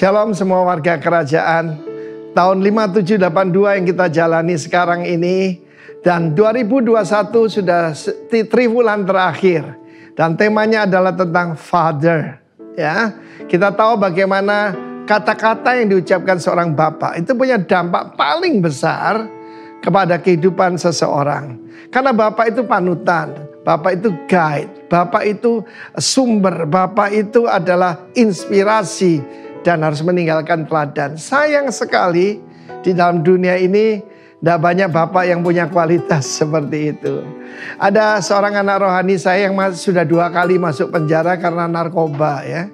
Shalom semua warga kerajaan. Tahun 5782 yang kita jalani sekarang ini, dan 2021 sudah triwulan terakhir. Dan temanya adalah tentang Father. Ya, kita tahu bagaimana kata-kata yang diucapkan seorang bapak itu punya dampak paling besar kepada kehidupan seseorang. Karena bapak itu panutan, bapak itu guide, bapak itu sumber, bapak itu adalah inspirasi dan harus meninggalkan teladan. Sayang sekali di dalam dunia ini tidak banyak bapak yang punya kualitas seperti itu. Ada seorang anak rohani saya yang sudah 2 kali masuk penjara karena narkoba ya.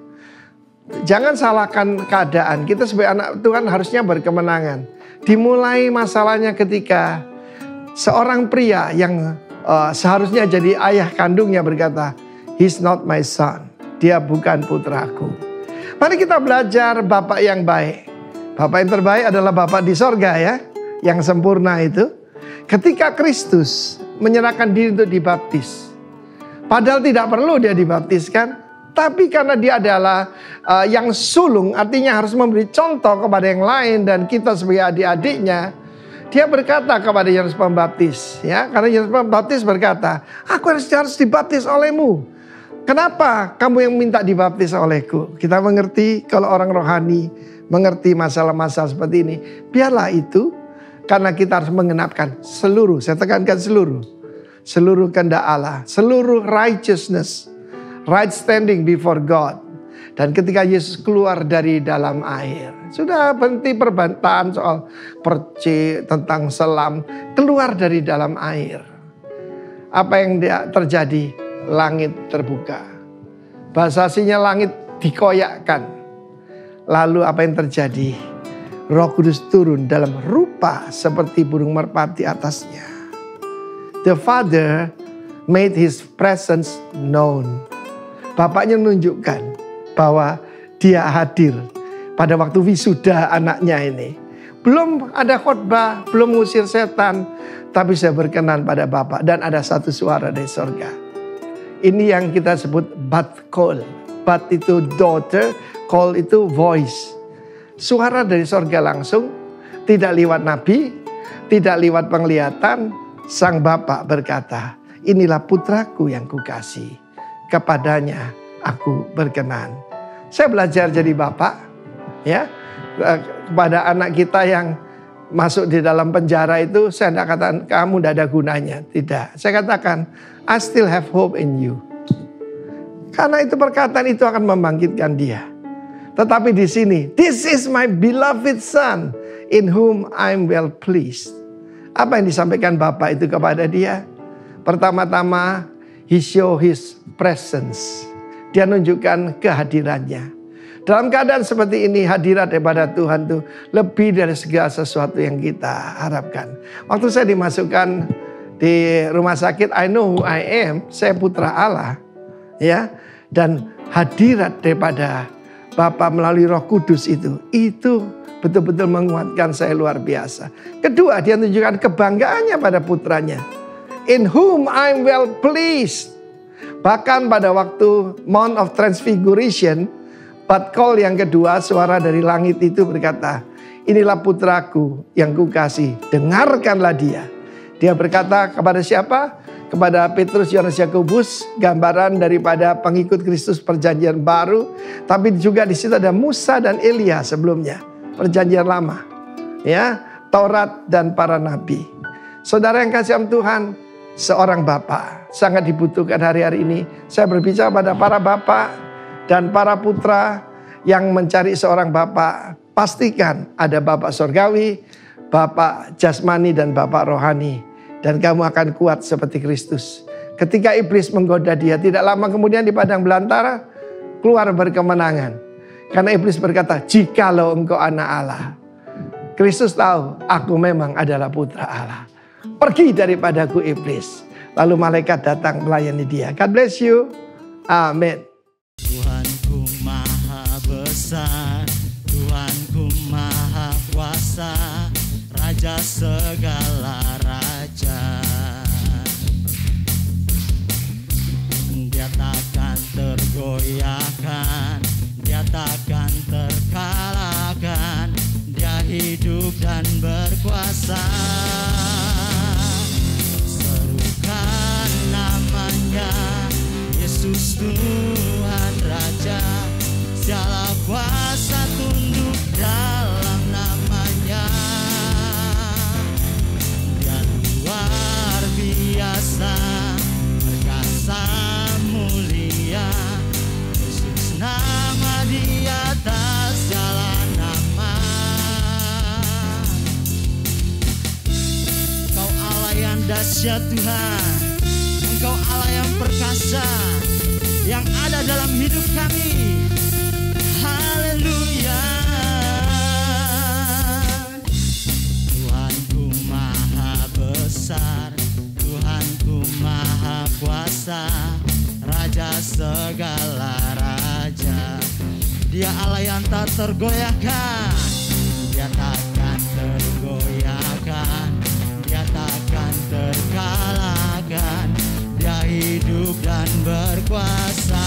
Jangan salahkan keadaan. Kita sebagai anak Tuhan harusnya berkemenangan. Dimulai masalahnya ketika seorang pria yang seharusnya jadi ayah kandungnya berkata, "He's not my son." Dia bukan putraku. Mari kita belajar bapak yang baik. Bapak yang terbaik adalah bapak di sorga ya. Yang sempurna itu. Ketika Kristus menyerahkan diri untuk dibaptis. Padahal tidak perlu dia dibaptiskan. Tapi karena dia adalah yang sulung, artinya harus memberi contoh kepada yang lain. Dan kita sebagai adik-adiknya, dia berkata kepada Yohanes Pembaptis. Ya, karena Yohanes Pembaptis berkata, "Aku harus dibaptis olehmu. Kenapa kamu yang minta dibaptis olehku?" Kita mengerti kalau orang rohani mengerti masalah-masalah seperti ini. Biarlah itu, karena kita harus mengenapkan seluruh, saya tekankan seluruh kehendak Allah, seluruh righteousness, right standing before God. Dan ketika Yesus keluar dari dalam air, sudah berhenti perbantahan soal percik, tentang selam, keluar dari dalam air. Apa yang terjadi? Langit terbuka. Bahasa aslinya langit dikoyakkan. Lalu apa yang terjadi? Roh Kudus turun dalam rupa seperti burung merpati atasnya. The Father made His presence known. Bapaknya menunjukkan bahwa dia hadir pada waktu wisuda anaknya ini. Belum ada khotbah, belum mengusir setan, tapi saya berkenan pada Bapa. Dan ada satu suara dari sorga. Ini yang kita sebut bat call. Bat itu daughter, call itu voice. Suara dari sorga langsung, tidak lewat nabi, tidak lewat penglihatan. Sang Bapa berkata, "Inilah putraku yang kukasih, kepadanya aku berkenan." Saya belajar jadi bapak, ya, kepada anak kita yang masuk di dalam penjara itu, saya tidak katakan kamu tidak ada gunanya, tidak. Saya katakan, I still have hope in you. Karena itu perkataan itu akan membangkitkan dia. Tetapi di sini, "This is my beloved son, in whom I'm well pleased." Apa yang disampaikan Bapak itu kepada dia? Pertama-tama, he show his presence. Dia menunjukkan kehadirannya. Dalam keadaan seperti ini, hadirat daripada Tuhan itu lebih dari segala sesuatu yang kita harapkan. Waktu saya dimasukkan di rumah sakit, I know who I am, saya putra Allah. Ya, dan hadirat daripada Bapa melalui Roh Kudus itu betul-betul menguatkan saya luar biasa. Kedua, dia menunjukkan kebanggaannya pada putranya. In whom I'm well pleased. Bahkan pada waktu Mount of Transfiguration, bat call yang kedua, suara dari langit itu berkata, "Inilah putraku yang kukasih, dengarkanlah dia." Dia berkata kepada siapa? Kepada Petrus, Yohanes, Yakobus, gambaran daripada pengikut Kristus perjanjian baru. Tapi juga di situ ada Musa dan Elia sebelumnya, perjanjian lama. Ya, Taurat dan para nabi. Saudara yang kasih Tuhan, seorang bapak sangat dibutuhkan hari-hari ini. Saya berbicara pada para bapak dan para putra yang mencari seorang bapak. Pastikan ada bapak surgawi, bapak jasmani dan bapak rohani. Dan kamu akan kuat seperti Kristus. Ketika iblis menggoda dia, tidak lama kemudian di padang belantara, keluar berkemenangan. Karena iblis berkata, "Jikalau engkau anak Allah." Kristus tahu, aku memang adalah putra Allah. Pergi daripadaku iblis. Lalu malaikat datang melayani dia. God bless you. Amin. Tuhanku maha besar, Tuhanku maha kuasa, Raja segala raja. Dia takkan tergoyahkan, dia takkan terkalahkan. Tuhan Raja, segala kuasa tunduk dalam nama-Nya. Dia luar biasa, perkasa mulia, Yesus nama di atas segala nama. Engkau Allah yang dahsyat Tuhan, Engkau Allah yang perkasa, yang ada dalam hidup kami. Haleluya. Tuhanku maha besar, Tuhanku maha kuasa, Raja segala raja. Dia Allah yang tak tergoyahkan, Dia takkan tergoyahkan, Dia takkan terkalahkan. Dia hidup dan berkuasa.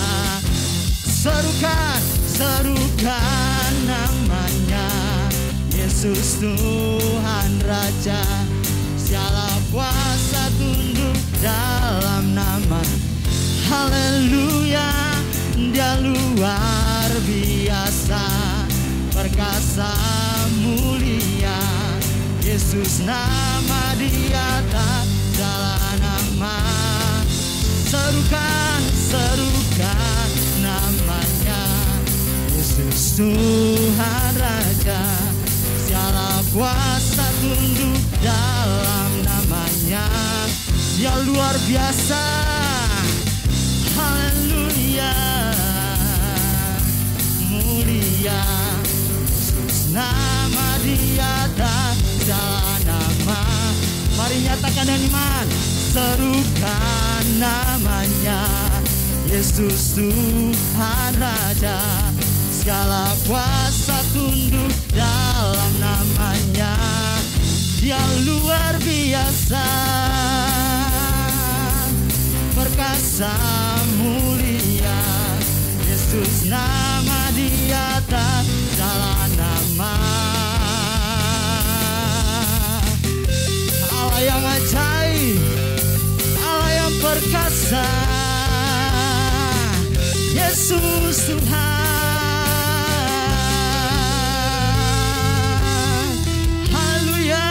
Serukan, serukan namanya, Yesus Tuhan Raja, segala kuasa tunduk dalam nama. Haleluya. Dia luar biasa, perkasa mulia, Yesus nama di atas segala nama. Serukan, serukan namanya, Yesus Tuhan Raja, segala kuasa tunduk dalam nama-Nya. Dia luar biasa. Haleluya. Mulia, Yesus nama di atas segala nama. Mari nyatakan dengan iman. Serukan namanya, Yesus Tuhan Raja, segala kuasa tunduk dalam nama-Nya. Dia luar biasa, perkasa mulia, Yesus nama di atas segala nama. Allah yang ajaib, Allah yang perkasa, Yesus Tuhan. Haleluya.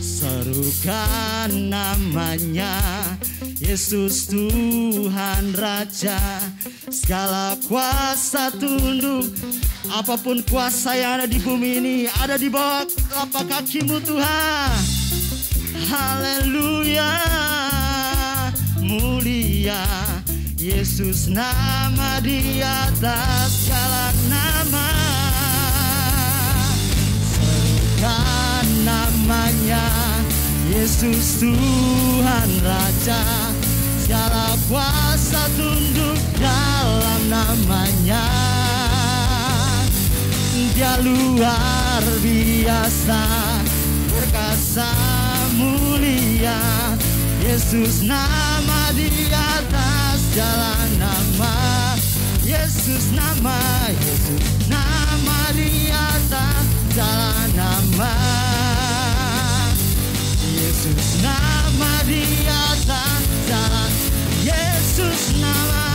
Serukan namanya, Yesus Tuhan Raja, segala kuasa tunduk. Apapun kuasa yang ada di bumi ini ada di bawah telapak kaki-Mu Tuhan. Haleluya. Mulia, Yesus nama di atas segala nama. Serukan namanya, Yesus Tuhan Raja, segala kuasa tunduk dalam nama-Nya. Dia luar biasa, perkasa mulia, Yesus nama di atas segala nama. Yesus nama di atas segala nama. Yesus nama di atas jalan. Yesus nama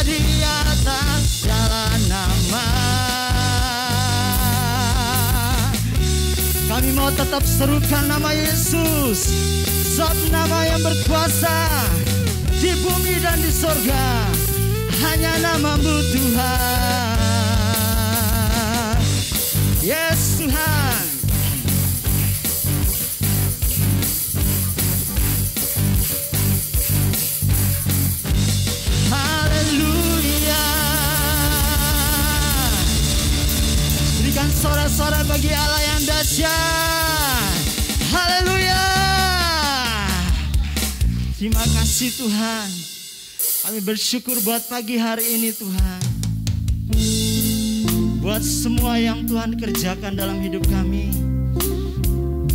di atas jalan nama. Kami mau tetap serukan nama Yesus, sebab nama yang berkuasa di bumi dan di sorga, hanya nama-Mu Tuhan. Yes Tuhan. Berikan sorak-sorak bagi Allah yang dahsyat. Haleluya. Terima kasih Tuhan. Kami bersyukur buat pagi hari ini Tuhan. Buat semua yang Tuhan kerjakan dalam hidup kami.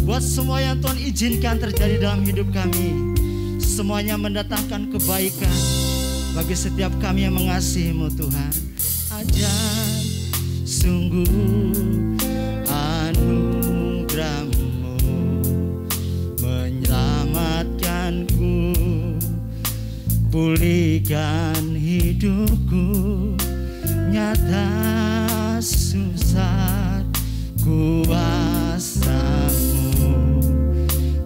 Buat semua yang Tuhan izinkan terjadi dalam hidup kami. Semuanya mendatangkan kebaikan bagi setiap kami yang mengasihi-Mu Tuhan. Ajaib sungguh anugerah-Mu menyelamatkanku pulihkan hidupku, nyata susah kuasamu,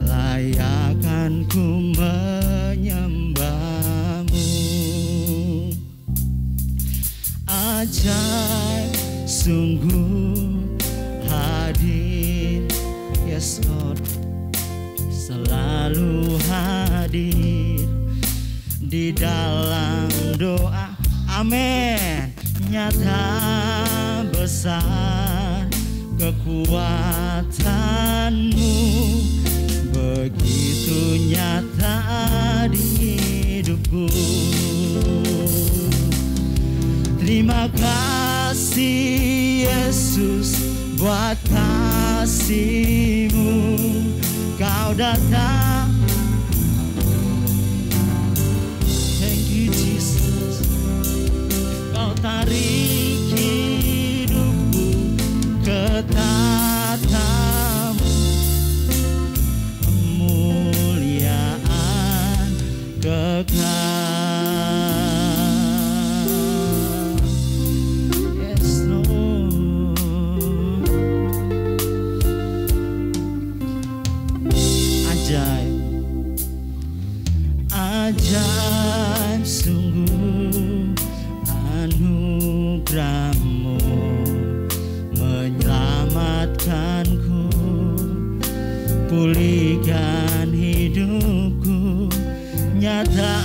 layakan ku menyembahmu. Ajaib sungguh hadir, yes Lord, selalu hadir di dalam doa. Amin. Nyata besar kekuatanmu, begitu nyata di hidupku. Terima kasih Yesus buat kasih-Mu, Kau datang. Thank you Jesus. Kau tarik hidupku ke tatamu, kemuliaan kekal. Yes Lord. Ajaib, ajaib sungguh anugerah-Mu menyelamatkanku, pulihkan hidupku, nyata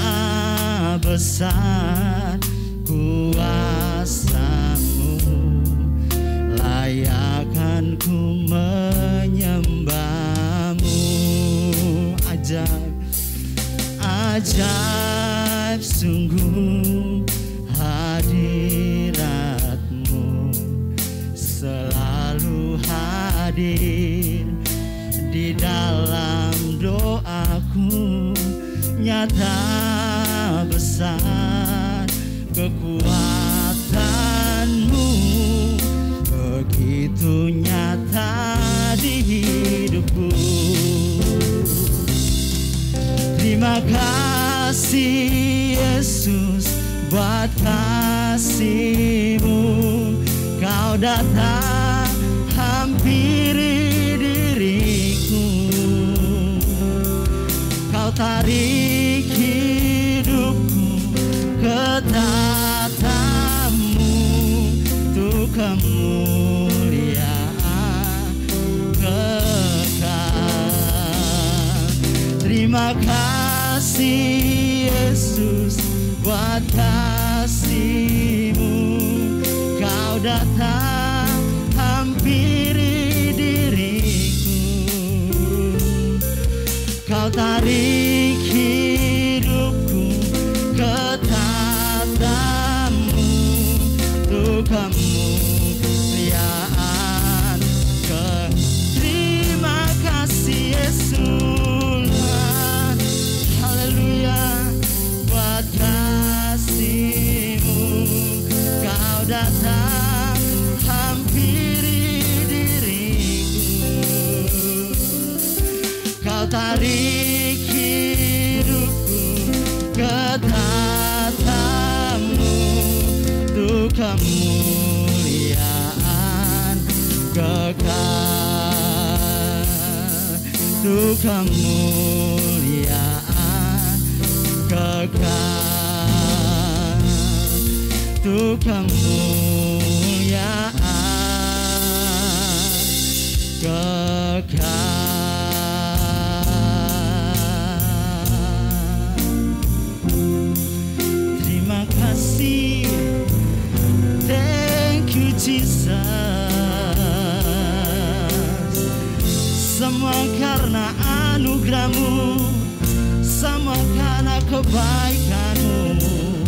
besar kuasa-Mu, layakan ku menyembah-Mu. Ajaib, ajaib sungguh hadirat-Mu, selalu hadir di dalam doaku, nyata besar kekuatan-Mu, begitu nyata di hidupku. Terima kasih Yesus buat kasih-Mu, Kau datang hampiri diriku, Kau tarik hidupku ke tatamu, untuk kemuliaan kekal. Terima kasih Yesus buat kasih-Mu, Kau datang hampiri diriku, Kau tarik hidupku ke tatamu, untuk kemuliaan kekal. Terima kasih Yesus, haleluya, buat kasih-Mu, Kau datang hampiri diriku, Kau tarik hidupku ke tatamu, untuk kemuliaan kekal, untuk kemuliaan kekal, untuk kemuliaan kekal. Terima kasih, thank you Jesus. Semua karena anugerah-Mu, semua karena kebaikan-Mu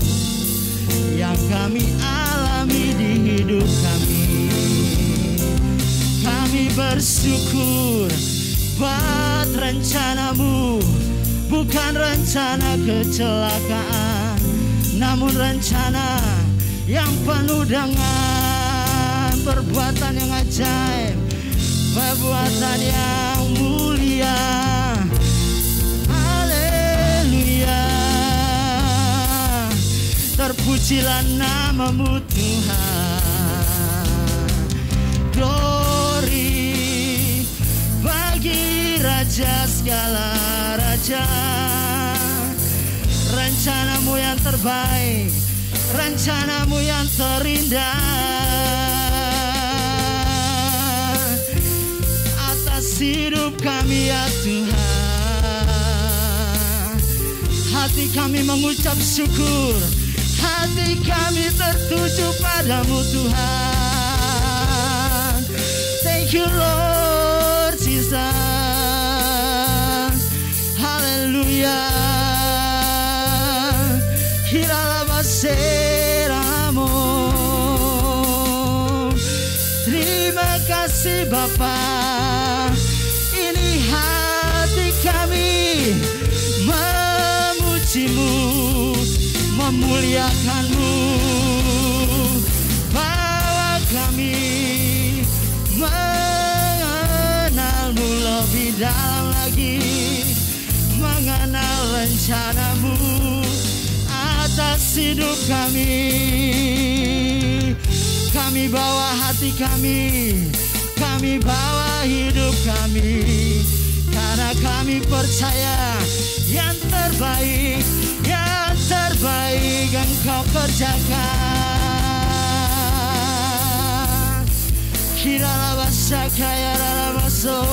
yang kami alami di hidup kami. Kami bersyukur buat rencana-Mu, bukan rencana kecelakaan, namun rencana yang penuh dengan perbuatan yang ajaib, perbuatan yang mulia. Haleluya. Terpujilah namamu Tuhan. Glory bagi Raja segala raja. Rencanamu yang terbaik, rencanamu yang terindah atas hidup kami ya Tuhan. Hati kami mengucap syukur, hati kami tertuju padamu Tuhan. Thank you Lord Jesus. Haleluya. Terima kasih Bapa. Ini hati kami memujimu, memuliakanmu. Bawa kami mengenalmu lebih dalam lagi, mengenal rencanamu atas hidup kami. Kami bawa hati kami bawa hidup kami, karena kami percaya yang terbaik Engkau kerjakan. Kiralabasa kaya ralabaso.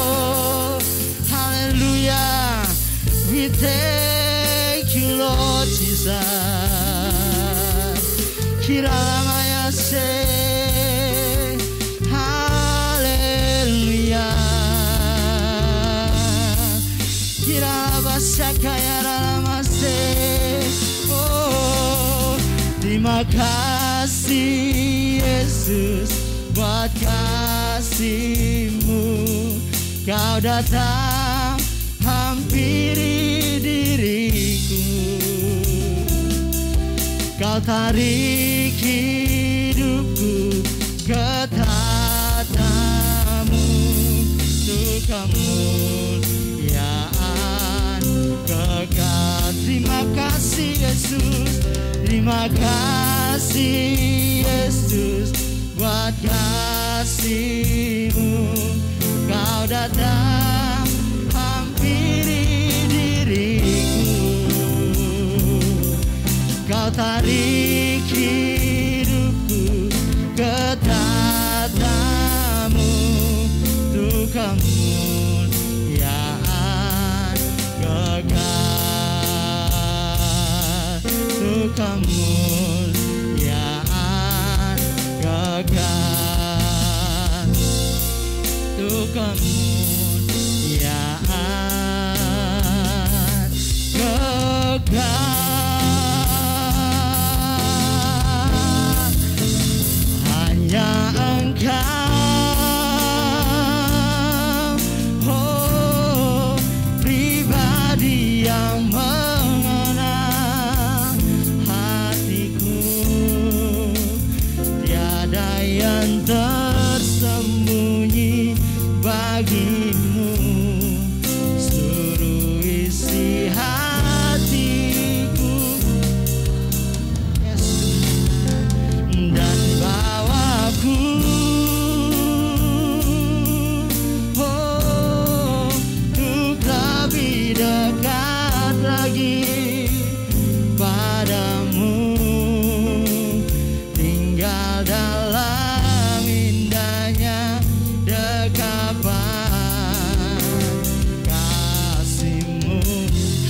Haleluya. We thank you Lord Jesus. Kiralamaya se. Haleluya. Kiralabasa kaya ralamase. Oh, terima kasih Yesus buat kasih-Mu. Kau datang hampiri diriku, Kau tarik hidupku ke tatamu, untuk kemuliaan kekal. Terima kasih Yesus, terima kasih Yesus buat kasih-Mu. Kau datang hampiri diriku, Kau tarik hidupku ke tatamu, untuk kemuliaan kekal, untuk kemuliaan kekal, untuk kemuliaan kekal. Hanya Engkau, oh, pribadi yang mengenal hatiku. Tiada yang tersembunyi bagimu, seluruh isi hatiku. Yes. Dan bawaku, oh, untuk lebih dekat lagi padamu, tinggal dalam indahnya dekapan kasih-Mu.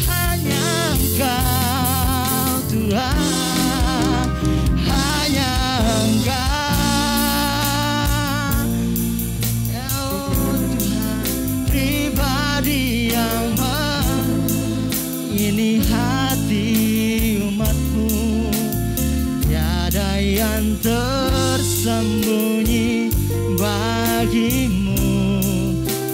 Hanya Engkau Tuhan, hanya Engkau, ya Tuhan, pribadi yang ini hati umat-Mu. Tiada yang tersembunyi bagimu,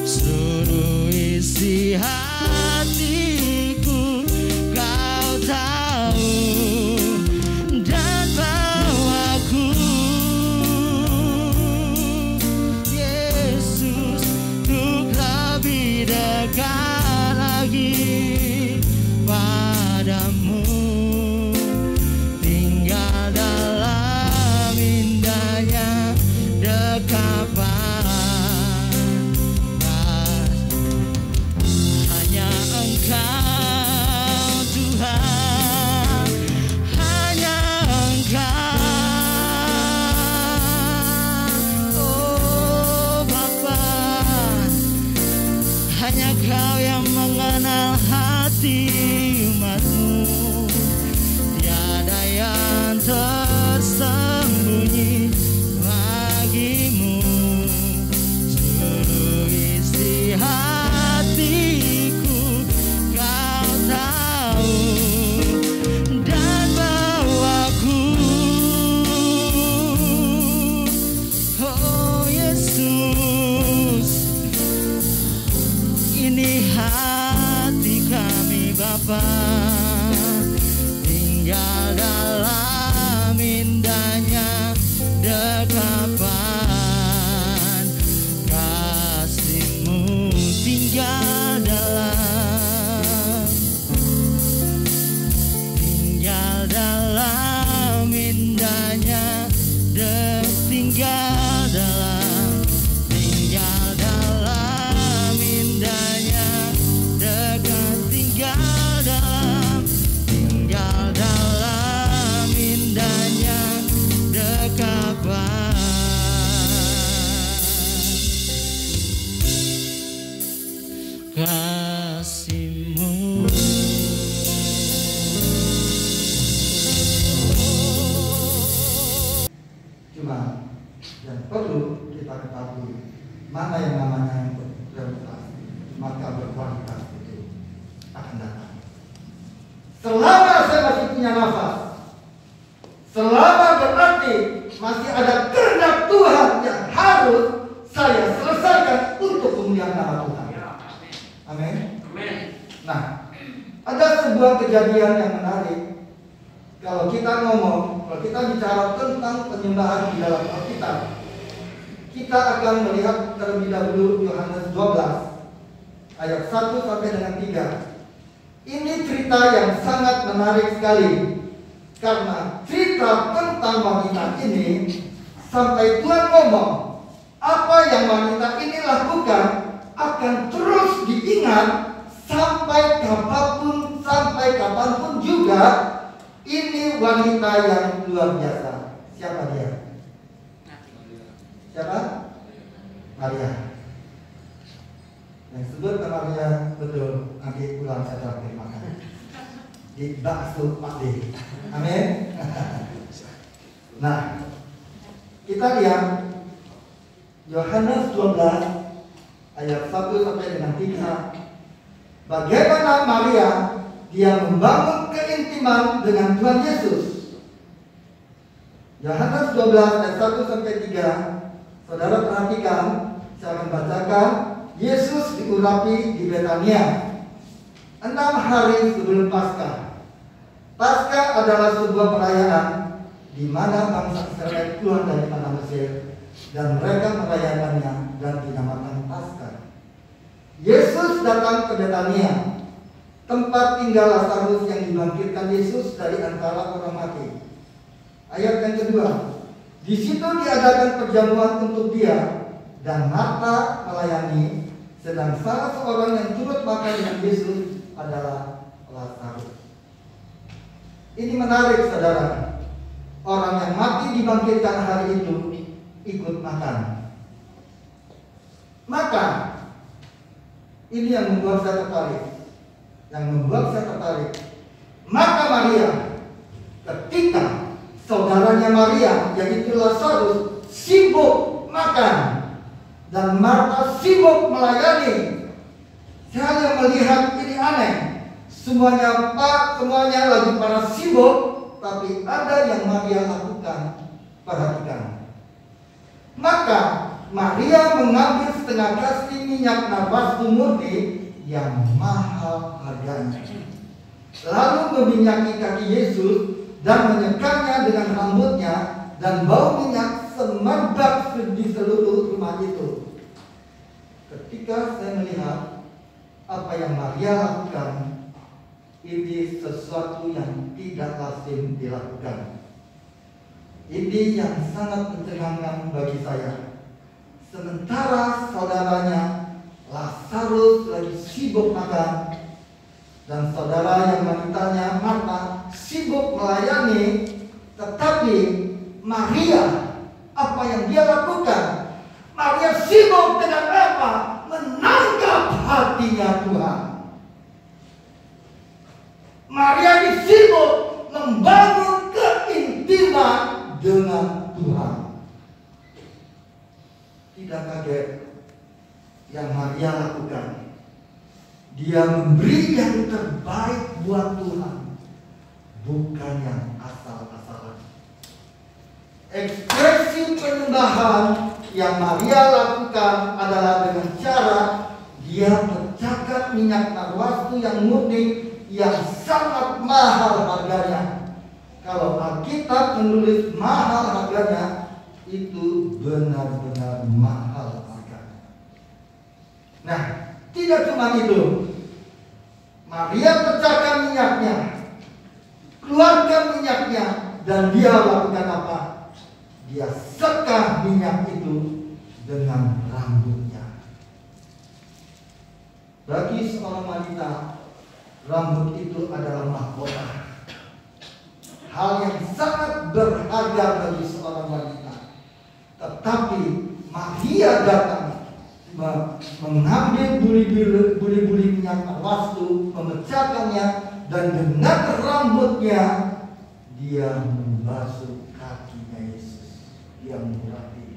seluruh isi hatiku Kau tahu. Dan bawaku Yesus, untuk lebih dekat lagi padamu, tinggal hati umatmu. Tiada yang tersembunyi bagimu. Seluruh isi hatiku kau tahu, dan bawaku, oh Yesus, ini hati kami Bapa, tinggal dalam indahnya dekapan kasih-Mu, tinggal dalam indahnya tinggal dalam indahnya dekat, tinggal dalam indahnya dekapan kasih-Mu. Cuma yang perlu kita ketahui, mana yang namanya berkualitas, maka berkualitas itu akan datang. Selama saya masih punya nafas, selama berarti masih ada kehendak Tuhan yang harus saya selesaikan untuk kemuliaan nama Tuhan. Amin. Nah, ada sebuah kejadian yang menarik. Kalau kita kita bicara tentang penyembahan di dalam Alkitab, kita akan melihat terlebih dahulu Yohanes 12 ayat 1 sampai dengan 3. Ini cerita yang sangat menarik sekali, karena cerita tentang wanita ini sampai Tuhan ngomong apa yang wanita ini lakukan akan terus diingat sampai kapanpun juga. Ini wanita yang luar biasa. Siapa dia? Siapa? Maria. Yang sebut nama Maria betul. Nanti pulang saya traktir makan di bakso Pak D. Amin. Nah, kita lihat Yohanes 12 ayat 1 sampai dengan 3. Bagaimana Maria dia membangun keintiman dengan Tuhan Yesus. Yohanes 12 ayat 1 sampai 3. Saudara perhatikan, saya akan bacakan. Yesus diurapi di Betania 6 hari sebelum Paskah. Paskah adalah sebuah perayaan di mana bangsa Israel keluar dari tanah Mesir, dan mereka merayakannya dan dinamakan Paskah. Yesus datang ke Betania, tempat tinggal Lazarus yang dibangkitkan Yesus dari antara orang mati. Ayat yang kedua, di situ diadakan perjamuan untuk dia, dan Marta melayani, sedang salah seorang yang turut makan dengan Yesus adalah Lazarus. Ini menarik, saudara. Orang yang mati dibangkitkan hari itu ikut makan. Maka ini yang membuat saya tertarik. Maka Maria, ketika saudaranya Maria, yaitu Lazarus, sibuk makan dan Marta sibuk melayani, saya hanya melihat ini aneh. Semuanya lagi pada sibuk, tapi ada yang Maria lakukan. Perhatikan. Maka Maria mengambil setengah kasih minyak narwastu murni yang mahal harganya, lalu meminyaki kaki Yesus dan menyekamnya dengan rambutnya, dan bau minyak semerbak di seluruh rumah itu. Ketika saya melihat apa yang Maria lakukan, ini sesuatu yang tidak lazim dilakukan. Ini yang sangat mencengangkan bagi saya. Sementara saudaranya Lazarus lagi sibuk makan, dan saudara yang wanitanya Marta sibuk melayani, tetapi Maria, apa yang dia lakukan? Maria sibuk dengan apa? Menangkap hatinya Tuhan. Maria disibuk membangun keintiman dengan Tuhan. Tidak kaget yang Maria lakukan. Dia memberi yang terbaik buat Tuhan, bukan yang asal-asalan. Ekspresi penyembahan yang Maria lakukan adalah dengan cara dia pecahkan minyak narwastu yang murni yang sangat mahal harganya. Kalau Alkitab menulis mahal harganya, itu benar-benar mahal harganya. Nah, tidak cuma itu. Maria pecahkan minyaknya, keluarkan minyaknya, dan dia lakukan apa? Dia sekah minyak itu dengan rambutnya. Bagi seorang wanita, rambut itu adalah mahkota, hal yang sangat berharga bagi seorang wanita. Tetapi Maria datang mengambil buli-buli minyak narwastu, memecahkannya, dan dengan rambutnya dia membasuh kakinya Yesus. Dia mengurapi.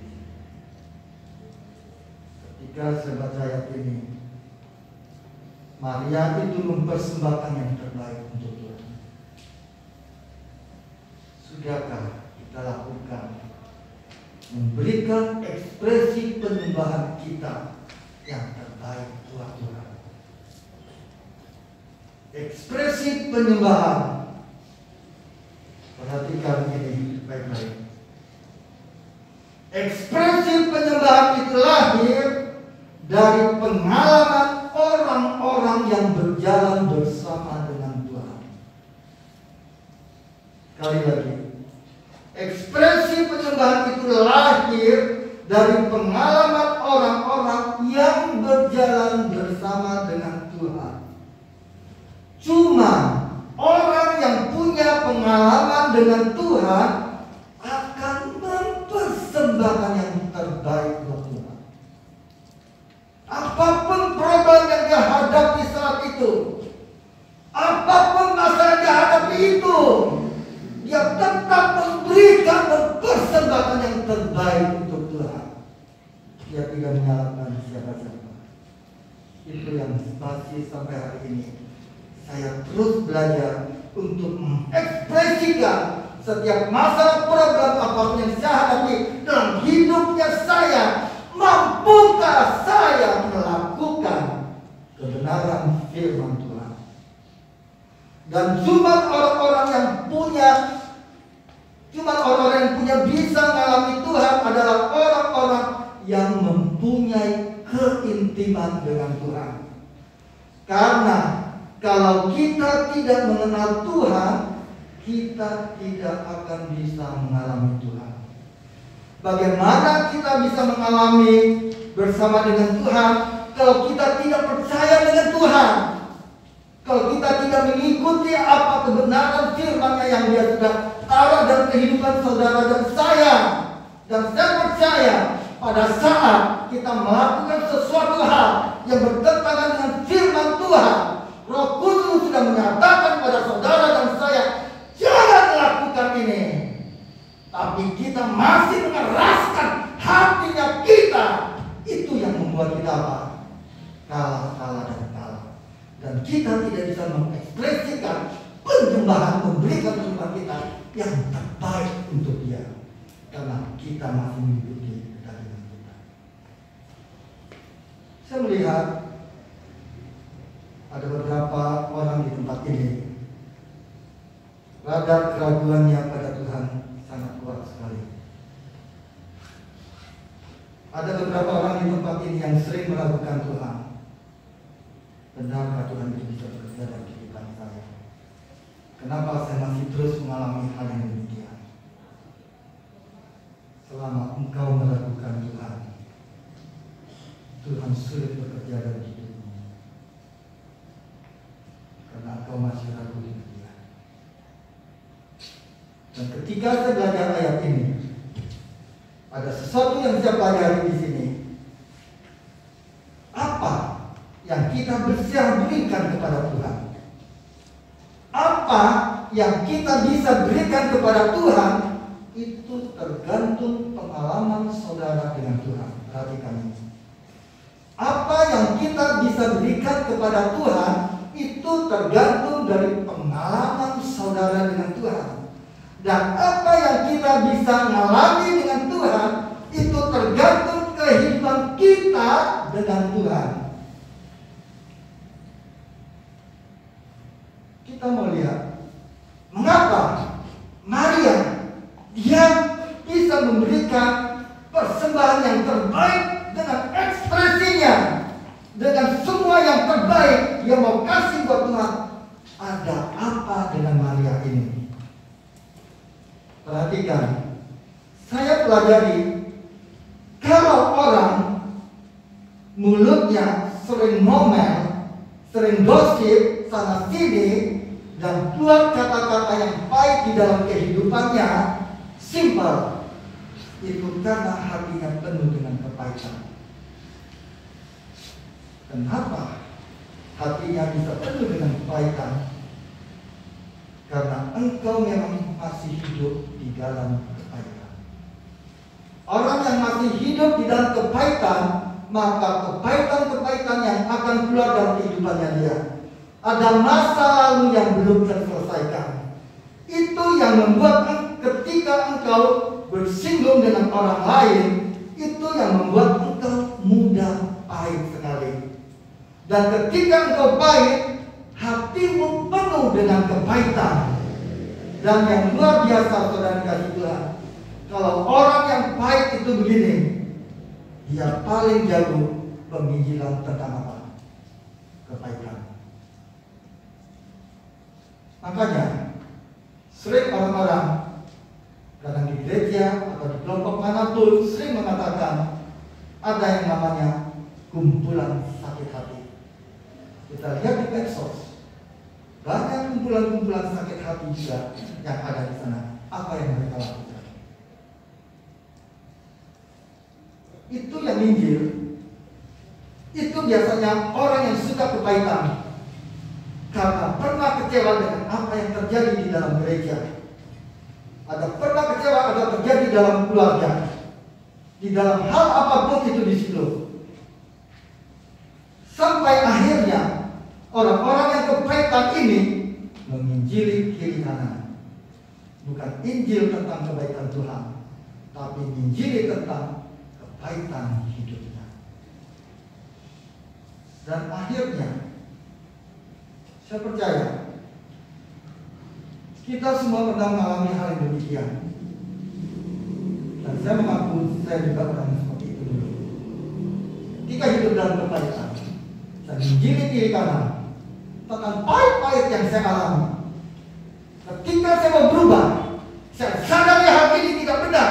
Ketika saya baca ayat ini, Maria itu mempersembahkan yang terbaik untuk Tuhan. Sudahkah kita lakukan memberikan ekspresi penyembahan kita yang terbaik buat Tuhan? Ekspresi penyembahan, perhatikan ini baik-baik. Ekspresi penyembahan itu lahir dari pengalaman orang-orang yang berjalan bersama dengan Tuhan. Sekali lagi, ekspresi penyembahan itu lahir dari pengalaman orang-orang yang berjalan bersama dengan Tuhan. Cuma orang yang punya pengalaman dengan Tuhan akan mempersembahkan yang terbaik buat Tuhan. Apapun problem yang dia hadapi saat itu, apapun masalah yang dia hadapi itu, dia tetap memberikan, mempersembahkan yang terbaik untuk Tuhan. Dia tidak menyalahkan siapa-siapa. Itu yang masih sampai hari ini saya terus belajar untuk mengekspresikan setiap masalah problem apapun yang saya hadapi dalam hidupnya saya. Mampukah saya melakukan kebenaran firman Tuhan? Dan cuma orang-orang yang punya bisa mengalami Tuhan adalah orang-orang yang mempunyai keintiman dengan Tuhan. Karena kalau kita tidak mengenal Tuhan, kita tidak akan bisa mengalami Tuhan. Bagaimana kita bisa mengalami bersama dengan Tuhan kalau kita tidak percaya dengan Tuhan? Kalau kita tidak mengikuti apa kebenaran firman-Nya yang Dia sudah taruh dalam kehidupan saudara dan saya. Dan saya percaya pada saat kita melakukan sesuatu hal yang bertentangan dengan firman Tuhan, Roh Kudus sudah menyatakan pada saudara dan saya, jangan lakukan ini. Tapi kita masih mengeraskan hatinya kita. Itu yang membuat kita apa? Kalah. Dan kita tidak bisa mengekspresikan penyembahan, memberikan penyembahan kita yang terbaik untuk Dia. Karena kita masih mengikuti kedagingan kita. Saya melihat ada beberapa orang di tempat ini, radar keraguannya pada Tuhan sangat kuat sekali. Ada beberapa orang di tempat ini yang sering meragukan Tuhan. Benarkah Tuhan itu bisa bekerja dalam kehidupan saya? Kenapa saya masih terus mengalami hal yang demikian? Selama engkau meragukan Tuhan, Tuhan sulit bekerja dalam hidupmu. Karena engkau masih ragu dengan Dia. Dan ketika saya belajar ayat ini, ada sesuatu yang saya pelajari di sini. Apa yang kita bisa berikan kepada Tuhan? Apa yang kita bisa berikan kepada Tuhan itu tergantung pengalaman saudara dengan Tuhan. Perhatikan ini. Apa yang kita bisa berikan kepada Tuhan itu tergantung dari pengalaman saudara dengan Tuhan. Dan apa yang kita bisa mengalami dengan Tuhan itu tergantung kehidupan kita dengan Tuhan. Kita mau lihat mengapa Maria dia bisa memberikan persembahan yang terbaik dengan ekspresinya, dengan semua yang terbaik dia mau kasih buat Tuhan. Ada apa dengan Maria ini? Perhatikan, saya pelajari kalau orang mulutnya sering ngomel, sering gosip sana sini, dan keluar kata-kata yang pahit di dalam kehidupannya, simpel, itu karena hatinya penuh dengan kepahitan. Kenapa hatinya bisa penuh dengan kepahitan? Karena engkau memang masih hidup di dalam kepahitan. Orang yang masih hidup di dalam kepahitan, maka kepahitan-kepahitan yang akan keluar dalam kehidupannya dia. Ada masa lalu yang belum terselesaikan. Itu yang membuat ketika engkau bersinggung dengan orang lain, itu yang membuat engkau mudah pahit sekali. Dan ketika engkau pahit, hatimu penuh dengan kepahitan. Dan yang luar biasa, saudara kasih Tuhan, kalau orang yang pahit itu begini, dia paling jago penginjilan tentang apa? Kepahitan. Makanya sering orang-orang kadang di gereja atau di kelompok manapun sering mengatakan ada yang namanya kumpulan sakit hati. Kita lihat di medsos, banyak kumpulan-kumpulan sakit hati juga yang ada di sana. Apa yang mereka lakukan? Itu yang Injil. Itu biasanya orang yang suka kepahitan karena pernah kecewa dengan apa yang terjadi di dalam gereja. Ada pernah kecewa ada terjadi dalam keluarga. Di dalam hal apapun itu di situ. Sampai akhirnya orang-orang yang kepahitan ini menginjili kiri kanan. Bukan Injil tentang kebaikan Tuhan, tapi menginjili tentang kepahitan hidupnya. Dan akhirnya saya percaya kita semua pernah mengalami hal yang demikian. Dan saya mengaku saya juga pernah seperti itu dulu. Ketika hidup dalam kepahitan, saya menjadi kiri kanan tentang pahit-pahit yang saya alami. Ketika saya mau berubah, saya sadar hal ini tidak benar.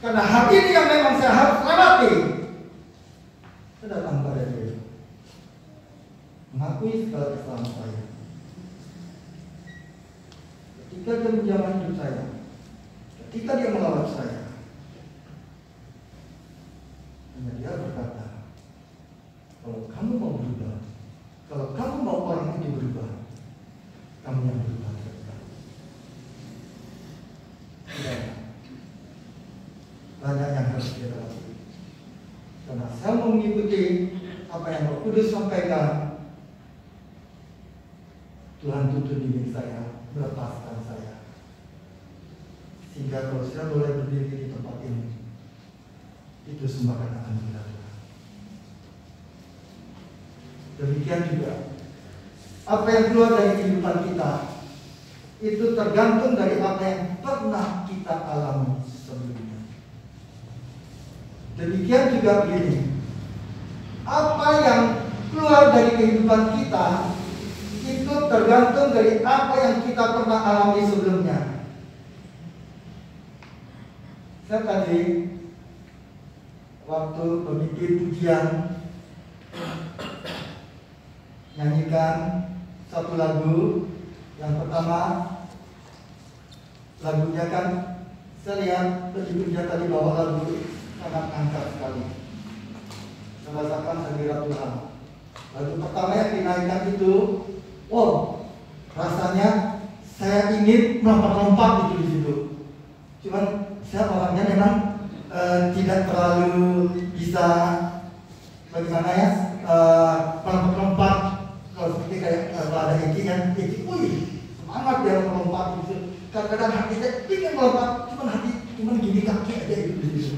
Karena hal ini yang memang saya harus lewati. Saya datang pada dia, mengakui segala kesalahan saya. Ketika dia menjamah hidup saya, ketika dia melawat saya, hanya dia berkata, kalau kamu mau berubah, kalau kamu mau orang itu berubah, kamu yang berubah. Banyak yang harus kita lakukan. Karena saya mau mengikuti apa yang Roh Kudus sampaikan. Tuhan tuntun diri saya, melepaskan saya. Sehingga kalau saya boleh berdiri di tempat ini, itu semua karena anugerah Tuhan. Demikian juga, apa yang keluar dari kehidupan kita, itu tergantung dari apa yang pernah kita alami sebelumnya. Demikian juga begini, apa yang keluar dari kehidupan kita itu tergantung dari apa yang kita pernah alami sebelumnya. Saya tadi waktu memikir pujian nyanyikan satu lagu. Yang pertama lagunya kan saya lihat penjujurnya tadi bahwa lagu sangat angkat sekali. Saya rasakan hadirat Tuhan. Lagu pertama yang dinaikkan itu, oh rasanya saya ingin melompat-lompat gitu di situ. Cuman saya orangnya memang tidak terlalu bisa bagaimana ya, melompat-lompat. Kalau seperti kayak kalau ada Eki kan, Eki, semangat dia melompat gitu. Kadang-kadang hati saya ingin melompat, cuman gini kaki aja gitu.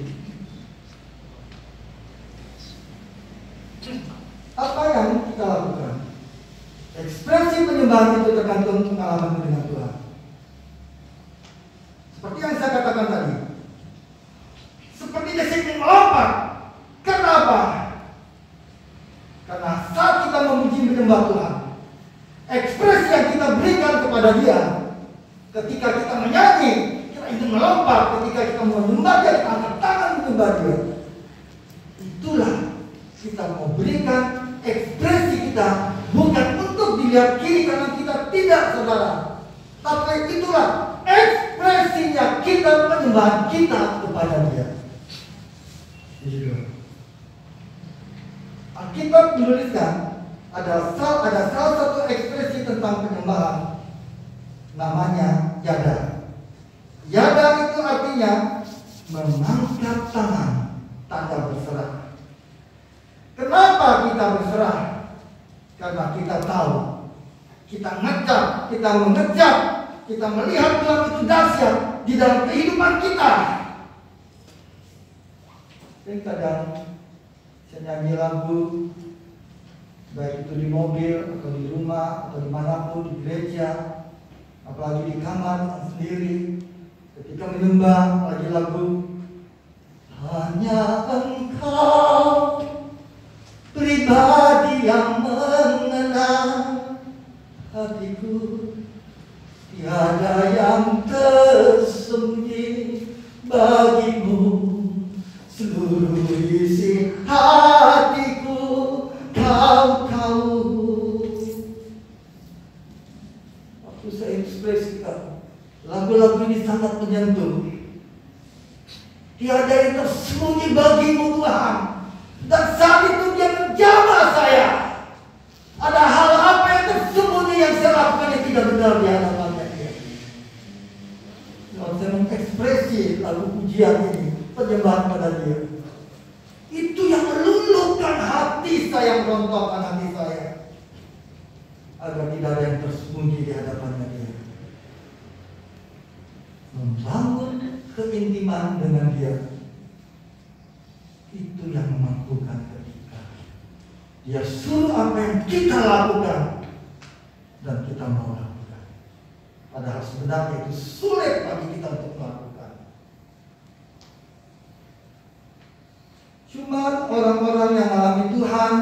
Apa yang kita lakukan? Ekspresi penyembahan itu tergantung pengalaman dengan Tuhan. Seperti yang saya katakan tadi, seperti Jesse melompat. Kenapa? Karena saat kita memuji menyembah Tuhan, ekspresi yang kita berikan kepada Dia, ketika kita menyanyi, kita ingin melompat. Ketika kita menyembah Dia, kita angkat tangan menyembah Dia. Itulah kita mau berikan ekspresi kita, bukan untuk dilihat kiri karena kita tidak, saudara. Tapi itulah ekspresinya kita, penyembahan kita kepada Dia. Alkitab menuliskan ada salah satu ekspresi tentang penyembahan, namanya yada. Yada itu artinya mengangkat tangan, tanda berserah. Kenapa kita berserah? Karena kita tahu, kita ngejar, kita mengejar, kita melihat Tuhan itu dahsyat di dalam kehidupan kita. Dan kadang saya nyanyi lagu, baik itu di mobil atau di rumah atau dimanapun, di gereja, apalagi di kamar sendiri, ketika menyembah lagi lagu, hanya Engkau pribadi yang mengenal hatiku, tiada yang tersembunyi bagimu, seluruh isi hatiku Kau tahu. Waktu saya ekspresikan, lagu-lagu ini sangat menyentuh. Tiada yang tersembunyi bagimu Tuhan. Dan saat itu Dia menjamah saya. Ada hal apa yang tersembunyi yang saya lakukan yang tidak benar di hadapannya Dia. Kalau saya mengekspresi lagu pujian ini, penyembahan pada Dia, itu yang meluluhkan hati saya, merontokkan hati saya, agar tidak ada yang tersembunyi di hadapannya Dia. Membangun keintiman dengan Dia, itu yang memampukan ketika Dia suruh apa yang kita lakukan dan kita mau lakukan. Padahal sebenarnya itu sulit bagi kita untuk melakukan. Cuma orang-orang yang alami Tuhan,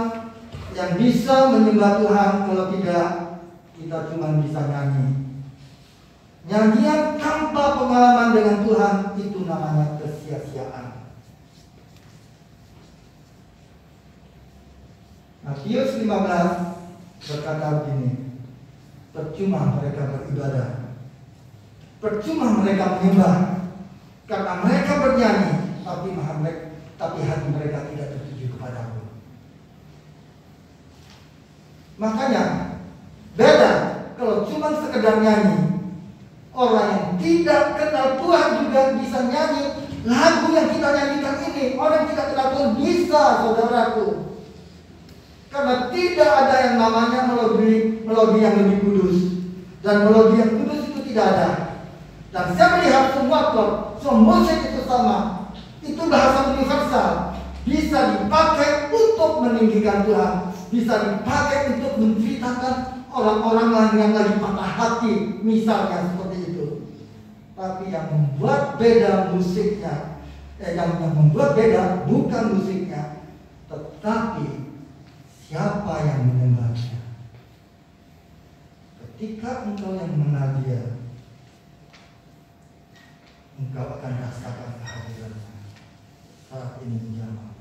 yang bisa menyembah Tuhan. Kalau tidak, kita cuma bisa nyanyi. Nyanyian tanpa pengalaman dengan Tuhan, itu namanya kesia-siaan. Matius 15 berkata begini, percuma mereka beribadah, percuma mereka menyembah, karena mereka bernyanyi, tapi hati mereka tidak tertuju kepadamu. Makanya beda kalau cuma sekedar nyanyi. Orang yang tidak kenal Tuhan juga bisa nyanyi lagu yang kita nyanyikan ini. Orang yang tidak kenal Tuhan bisa, saudaraku. Karena tidak ada yang namanya melodi yang lebih kudus. Dan melodi yang kudus itu tidak ada. Dan saya melihat semua chord, semua musik itu sama. Itu bahasa universal. Bisa dipakai untuk meninggikan Tuhan. Bisa dipakai untuk menceritakan orang-orang lain yang lagi patah hati, misalnya seperti itu. Tapi yang membuat beda musiknya, yang membuat beda bukan musiknya, tetapi siapa yang menyembahnya. Ketika engkau yang mengenal Dia, engkau akan rasakan kehadirannya saat ini menjamah.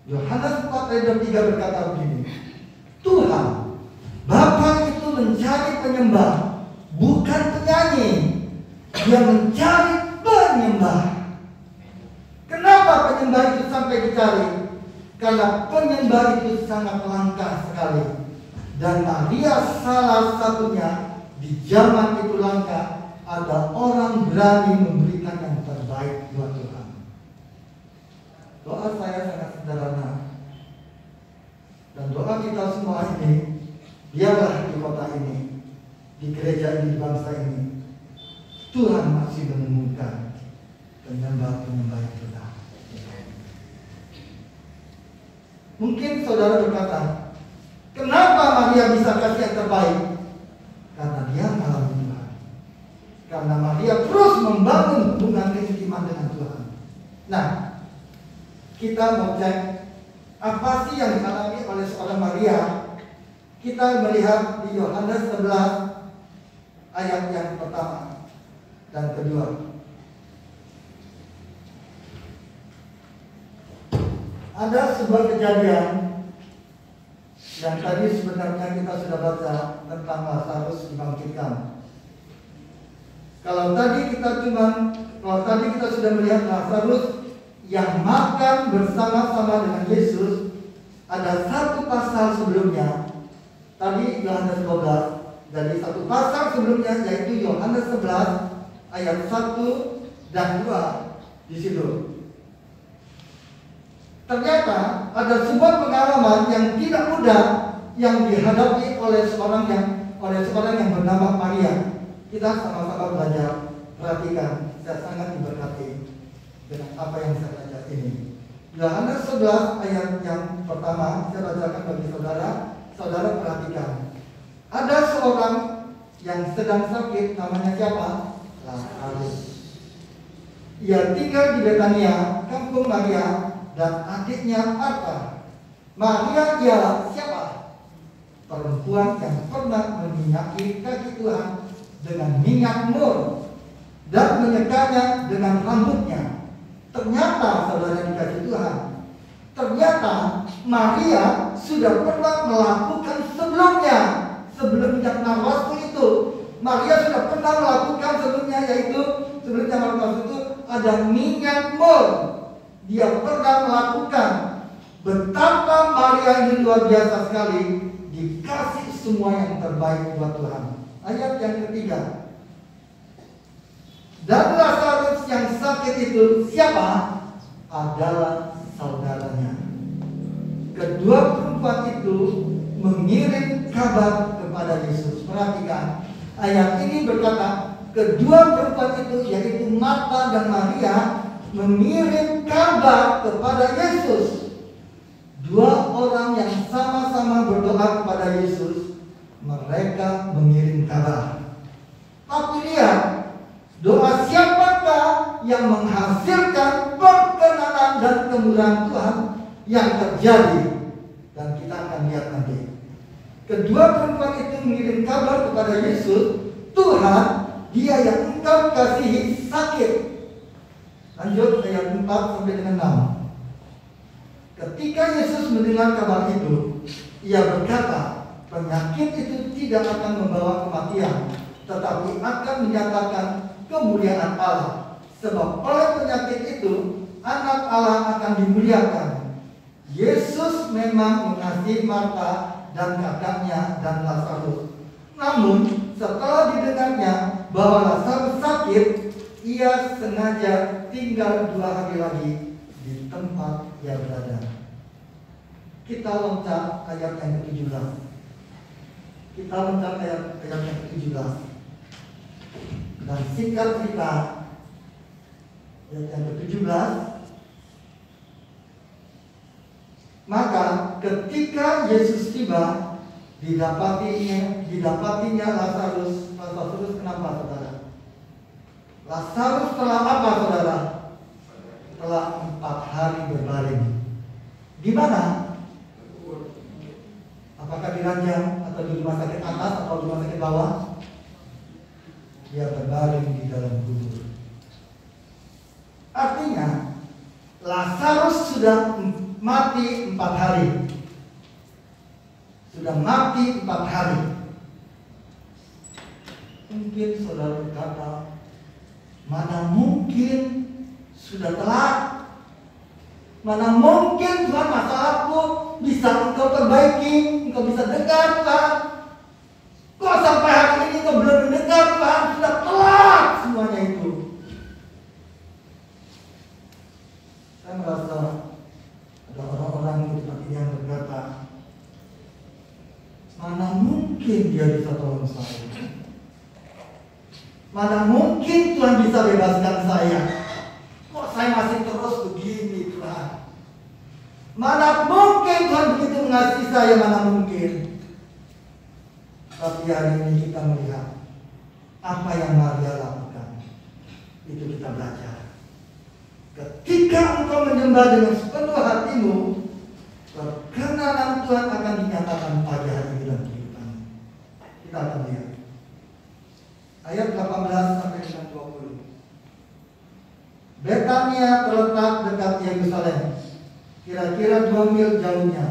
Yohanes 4:3 berkata begini, Tuhan, Bapa itu mencari penyembah, bukan penyanyi. Dia mencari penyembah. Kenapa penyembah itu sampai dicari? Karena penyembah itu sangat langka sekali. Dan Maria salah satunya. Di zaman itu langka, ada orang berani memberikan yang terbaik buat Tuhan. Doa saya sangat sederhana. Dan doa kita semua ini, biarlah di kota ini, di gereja ini, di bangsa ini, Tuhan masih menemukan penyembah-penyembah yang benar. Mungkin saudara berkata, kenapa Maria bisa kasih yang terbaik? Karena dia mengalami Tuhan. Karena Maria terus membangun hubungan keintiman dengan Tuhan. Nah, kita mau cek apa sih yang dialami oleh seorang Maria. Kita melihat di Yohanes 11 ayat yang pertama dan kedua. Ada sebuah kejadian yang tadi sebenarnya kita sudah baca tentang Lazarus dibangkitkan. Kalau tadi kita sudah melihat Lazarus yang makan bersama-sama dengan Yesus, ada satu pasal sebelumnya. Tadi Yohanes 12, jadi satu pasal sebelumnya yaitu Yohanes 11 ayat 1 dan 2 di situ. Ternyata ada sebuah pengalaman yang tidak mudah yang dihadapi oleh seorang yang bernama Maria. Kita sama-sama belajar, perhatikan, saya sangat diberkati dengan apa yang saya baca ini. Yohanes 11 ayat yang pertama saya bacakan bagi saudara. Saudara perhatikan. Ada seorang yang sedang sakit, namanya siapa? Lazarus. Ia tinggal di Betania, kampung Maria dan adiknya Marta. Maria ialah siapa? Perempuan yang pernah meminyaki kaki Tuhan dengan minyak mur dan menyegarnya dengan rambutnya. Ternyata saudara dikasih Tuhan, ternyata Maria sudah pernah melakukan sebelumnya, sebelum zaman Rasul itu. Maria sudah pernah melakukan sebelumnya, yaitu sebelum zaman Rasul itu ada minyak mur. Dia pernah melakukan. Betapa Maria ini luar biasa sekali, dikasih semua yang terbaik buat Tuhan. Ayat yang ketiga. Dan Lazarus yang sakit itu siapa? Adalah saudaranya. Kedua perempuan itu mengirim kabar kepada Yesus. Perhatikan, ayat ini berkata, kedua perempuan itu yaitu Marta dan Maria mengirim kabar kepada Yesus. Dua orang yang sama-sama berdoa kepada Yesus, mereka mengirim kabar. Tapi lihat, doa siapakah yang menghasilkan perkenanan dan kemurahan Tuhan yang terjadi? Dan kita akan lihat nanti. Kedua perempuan itu mengirim kabar kepada Yesus, Tuhan, dia yang engkau kasihi sakit. Lanjut ayat 4 sampai dengan 6. Ketika Yesus mendengar kabar itu, ia berkata, penyakit itu tidak akan membawa kematian, tetapi akan menyatakan kemuliaan Allah. Sebab oleh penyakit itu anak Allah akan dimuliakan. Yesus memang mengasihi Marta dan kakaknya dan Lazarus. Namun setelah didengarnya bahwa Lazarus sakit, ia sengaja tinggal 2 hari lagi di tempat ia berada. Kita loncat ayat yang ke-17. Kita loncat ayat yang ke-17. Dan singkat cerita, ayat yang ke-17. Maka ketika Yesus tiba, didapatinya Lazarus. Lazarus kenapa, saudara? Lazarus telah apa, saudara? Telah 4 hari berbaring. Di mana? Apakah di ranjang atau di rumah sakit atas atau di rumah sakit bawah? Dia berbaring di dalam kubur. Artinya Lazarus sudah mati 4 hari. Sudah mati 4 hari. Mungkin saudara berkata, mana mungkin sudah telat. Mana mungkin Tuhan masalahku bisa engkau perbaiki, engkau bisa dengar Tuhan. mungkin dia bisa tolong saya. Mana mungkin Tuhan bisa bebaskan saya. Kok saya masih terus begini Tuhan. Mana mungkin Tuhan begitu mengasihi saya, mana mungkin. Tapi hari ini kita melihat apa yang Maria lakukan. Itu kita belajar. Ketika engkau menyembah dengan sepenuh hatimu, perkenanan Tuhan akan dinyatakan pagi hari ini dalam kehidupanmu. Kita akan lihat ayat 18 sampai dengan 20. Betania terletak dekat Yerusalem, kira-kira 2 mil jauhnya.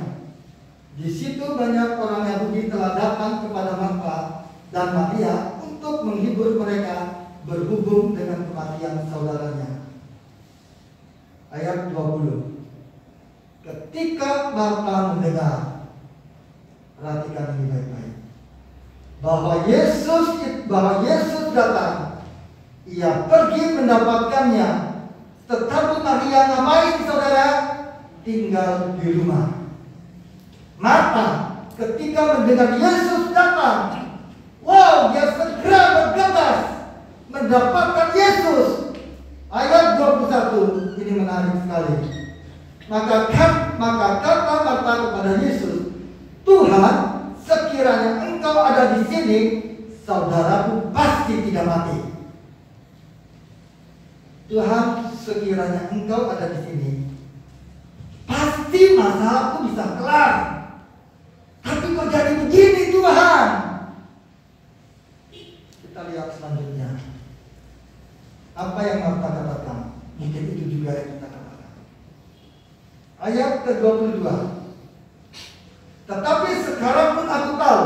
Di situ banyak orang Yahudi telah datang kepada Marta dan Maria untuk menghibur mereka berhubung dengan kematian saudaranya. Ayat 20. Ketika Marta mendengar, perhatikan ini baik-baik, bahwa Yesus datang, ia pergi mendapatkannya. Tetapi Maria ngapain saudara? Tinggal di rumah. Marta ketika mendengar Yesus datang, wow, dia segera bergegas mendapatkan Yesus. Ayat 21 ini menarik sekali. Maka kata Marta kepada Yesus, Tuhan, sekiranya engkau ada di sini, saudaraku pasti tidak mati. Tuhan, sekiranya engkau ada di sini, pasti masalahku bisa kelar. Tapi kok jadi begini Tuhan? Kita lihat selanjutnya. Apa yang Marta katakan? Mungkin itu juga yang kita katakan. Ayat ke-22. Tetapi sekarang pun aku tahu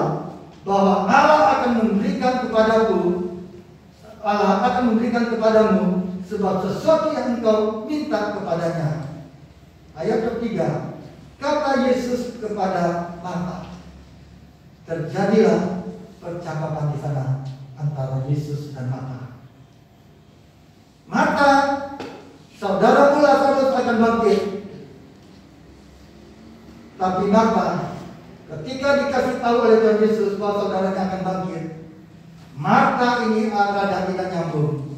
bahwa Allah akan memberikan kepadamu sebab sesuatu yang engkau minta kepadanya. Ayat ketiga, kata Yesus kepada Marta. Terjadilah percakapan di sana antara Yesus dan Marta. Marta, saudaramu Lazarus akan bangkit. Tapi Marta, ketika dikasih tahu oleh Tuhan Yesus bahwa saudaranya akan bangkit, Marta ini rada tidak nyambung.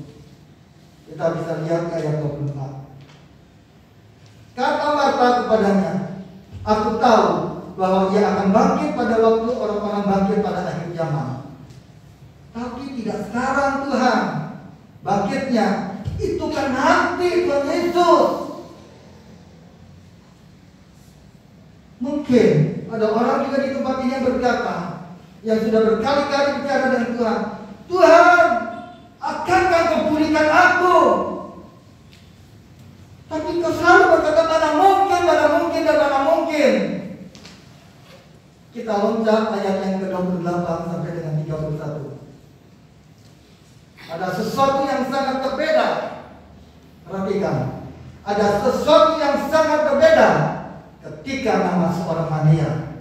Kita bisa lihat di ayat 24. Kata Marta kepadanya, aku tahu bahwa ia akan bangkit pada waktu orang-orang bangkit pada akhir zaman. Tapi tidak sekarang Tuhan. Bangkitnya itu kan nanti Tuhan Yesus. Mungkin ada orang juga di tempat ini yang berkata, yang sudah berkali-kali bicara dengan Tuhan, Tuhan, akankah kau pulihkan aku? Tapi kau selalu berkata mana mungkin, dan mana mungkin. Kita loncat ayat yang ke-28 sampai dengan 31. Ada sesuatu yang sangat berbeda. Perhatikan. Ada sesuatu yang sangat berbeda ketika nama seorang Maria,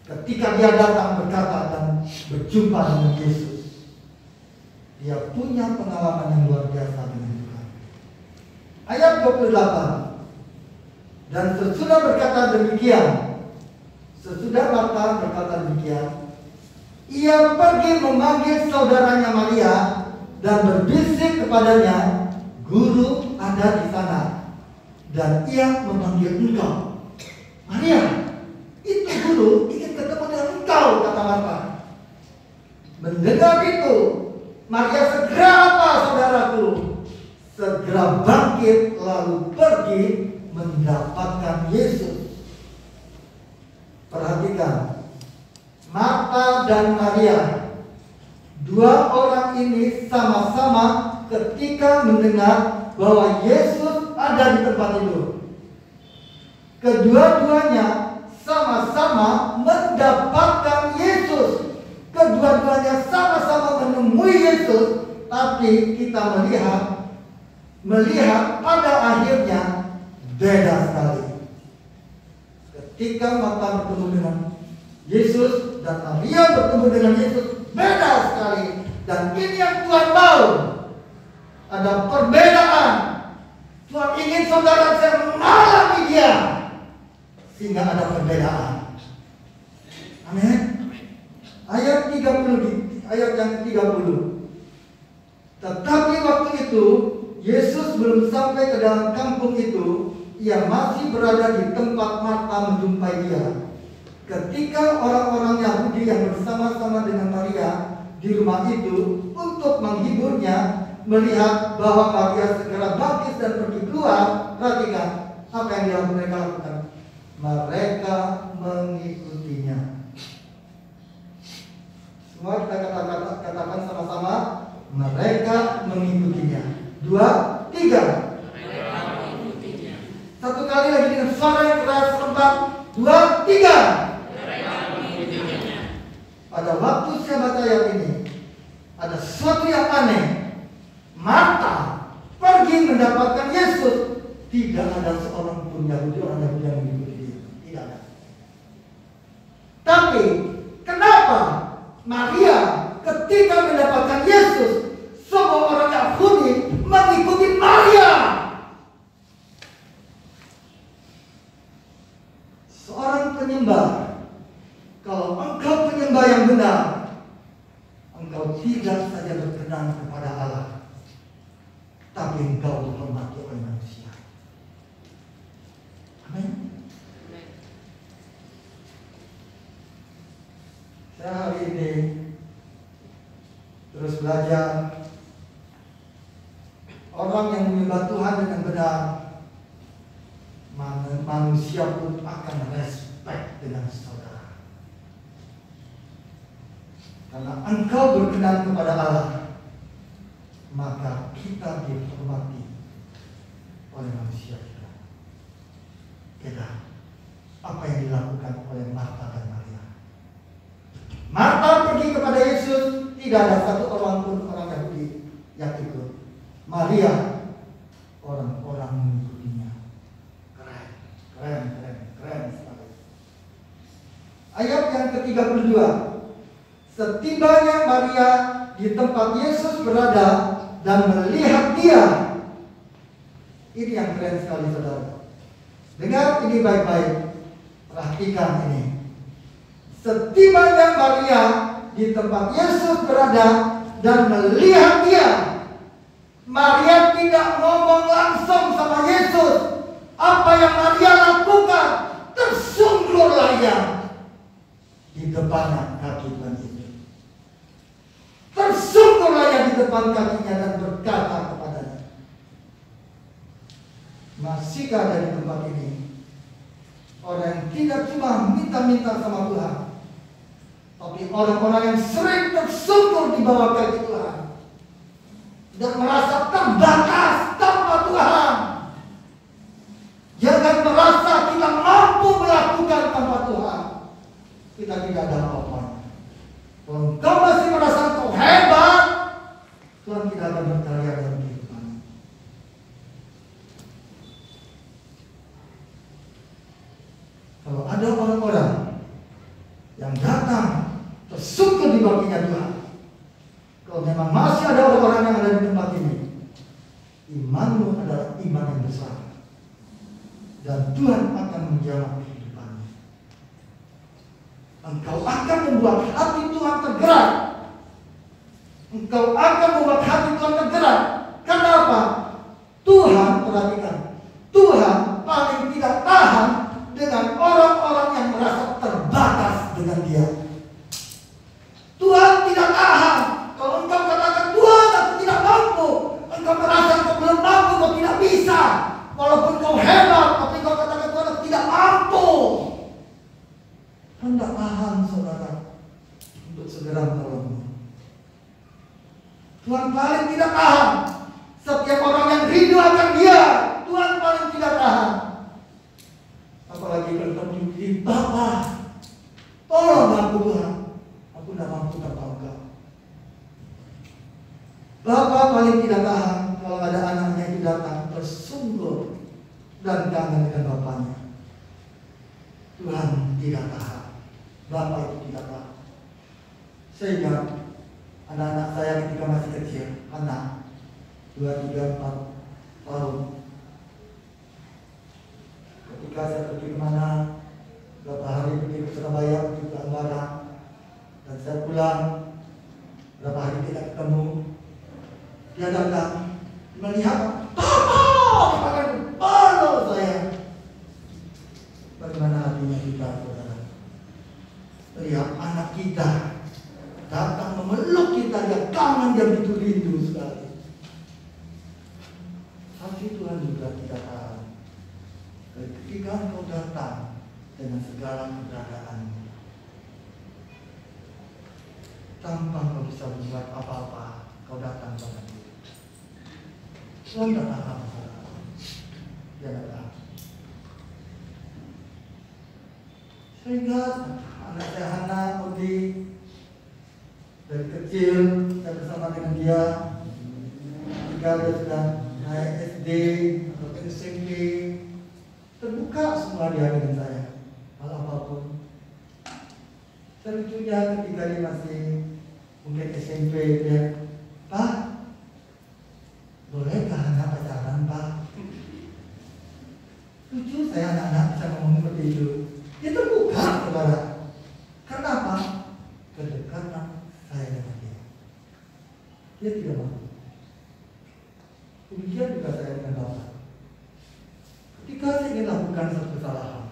ketika dia datang berkata dan berjumpa dengan Yesus. Dia punya pengalaman yang luar biasa dengan Tuhan. Ayat 28. Dan sesudah berkata demikian, sesudah Marta berkata demikian, ia pergi memanggil saudaranya Maria dan berbisik kepadanya, Guru ada di sana dan ia memanggil engkau. Maria, itu Guru ingin ketemu dengan engkau, kata Marta. Mendengar itu, Maria segera apa saudaraku? Segera bangkit lalu pergi mendapatkan Yesus. Perhatikan, Marta dan Maria, dua orang ini sama-sama ketika mendengar bahwa Yesus ada di tempat itu. Kedua-duanya sama-sama mendapatkan Yesus. Kedua-duanya sama-sama menemui Yesus. Tapi kita melihat pada akhirnya beda sekali. Ketika Marta bertemu dengan Yesus dan Maria bertemu dengan Yesus, beda sekali. Dan ini yang Tuhan mau. Ada perbedaan. Tuhan ingin saudara saya mengalami dia, sehingga ada perbedaan. Amin. ayat 30, ayat yang 30. Tetapi waktu itu Yesus belum sampai ke dalam kampung itu, ia masih berada di tempat Marta menjumpai dia. Ketika orang-orang Yahudi yang bersama-sama dengan Maria di rumah itu untuk menghiburnya, melihat bahwa Maria segera bangkit dan pergi keluar, perhatikan apa yang mereka lakukan. Mereka mengikutinya. Semua kita katakan sama-sama, mereka mengikutinya. 2, 3. Mereka mengikutinya. Satu kali lagi dengan suara yang keras, lembut. 2, 3. Mereka mengikutinya. Pada waktu saya baca ayat ini, ada sesuatu yang aneh. Marta pergi mendapatkan Yesus. Tidak ada seorang pun Yahudi, orang Yahudi yang mengikuti dia. Tidak ada. Tapi kenapa Maria ketika mendapatkan Yesus, semua orang Yahudi mengikuti Maria? Seorang penyembah, kalau engkau penyembah yang benar, engkau tidak saja berkenan kepada Allah, tapi engkau dihormati oleh manusia. Amin. Saya hari ini terus belajar orang yang menyembah Tuhan dengan benar, manusia pun akan respect dengan saudara. Karena engkau berkenan kepada Allah, maka kita dihormati oleh manusia kita. Kita apa yang dilakukan oleh Marta dan Maria. Marta pergi kepada Yesus, tidak ada satu orang pun orang Yahudi yang ikut. Maria, orang-orang mengikutinya. Keren sekali. Ayat yang ke-32. Setibanya Maria di tempat Yesus berada dan melihat dia. Ini yang keren sekali, saudara. Dengar ini baik-baik. Perhatikan ini. Setibanya Maria di tempat Yesus berada dan melihat dia. Maria tidak ngomong langsung sama Yesus. Apa yang Maria lakukan? Tersungkurlah ia di depan kaki Tuhan Yesus. Tersungkurlah ia di depan kakinya dan berkata kepadanya. Masihkah ada di tempat ini orang yang tidak cuma minta-minta sama Tuhan, tapi orang-orang yang sering tersungkur di bawah kaki Tuhan dan merasa terbatas tanpa Tuhan? Jangan merasa kita mampu melakukan tanpa Tuhan. Kita tidak ada apa-apa. Kalau kau masih merasa kau hebat, Tuhan tidak akan berkarya dalam kehidupan. Kalau ada orang-orang yang datang tersungkur di baginya Tuhan, kalau memang masih ada orang-orang yang ada di tempat ini, imanmu adalah iman yang besar. Dan Tuhan akan menjawab kehidupanmu. Engkau akan membuat hati Tuhan tergerak. Engkau akan membuat hati Tuhan tergerak. Kenapa? Tuhan, perhatikan, Tuhan paling tidak tahan dengan orang-orang yang merasa terbatas dengan dia. Tuhan tidak tahan. Kalau engkau katakan, Tuhan aku tidak mampu, engkau merasa engkau belum mampu, kau tidak bisa. Walaupun kau hebat, tapi kau katakan Tuhan aku tidak mampu. Tuhan tidak tahan, saudara, untuk segera menolongmu. Tuhan paling tidak tahan. Setiap orang yang rindu akan dia, Tuhan paling tidak tahan. Apalagi kalau di Bapa, tolong aku Tuhan, aku tidak mampu tanpa Engkau. Bapa paling tidak tahan kalau ada anaknya yang datang tersungkur dan kangen dengan bapaknya. Tuhan tidak tahan. Bapak itu tidak tahan. Saya ingat anak-anak saya ketika masih kecil, anak 2, 3, 4 tahun. Ketika saya pergi kemana, beberapa hari pergi ke Surabaya, pergi ke Ambara, dan saya pulang, berapa hari tidak ketemu, dia datang melihat, akan follow saya. Bagaimana hatinya kita, saudara? Lihat anak kita datang memeluk kita, dia kangen, dia begitu rindu sekali. Tapi Tuhan juga tidak tahu. Ketika engkau datang dengan segala keberadaanmu, tanpa kau bisa membuat apa-apa, kau datang pada dia. Tuhan tidak tahu, saudara. Dia tidak tahu. Saya ingat anak saya Hana, Odi, dari kecil saya bersama dengan dia. Ketika dia sudah naik SD atau SMP, terbuka semua dia dengan saya, hal apapun. Selanjutnya ketika dia masih mungkin SMP, dia, Pak, bolehkah anak pacaran, Pak? Lucu saya anak-anak bisa ngomong seperti itu. Dia terbuka, saudara. Kenapa? Kedekatan saya dengan dia. Dia tidak mau. Demikian juga saya dengan Bapak. Ketika saya ingin lakukan satu kesalahan,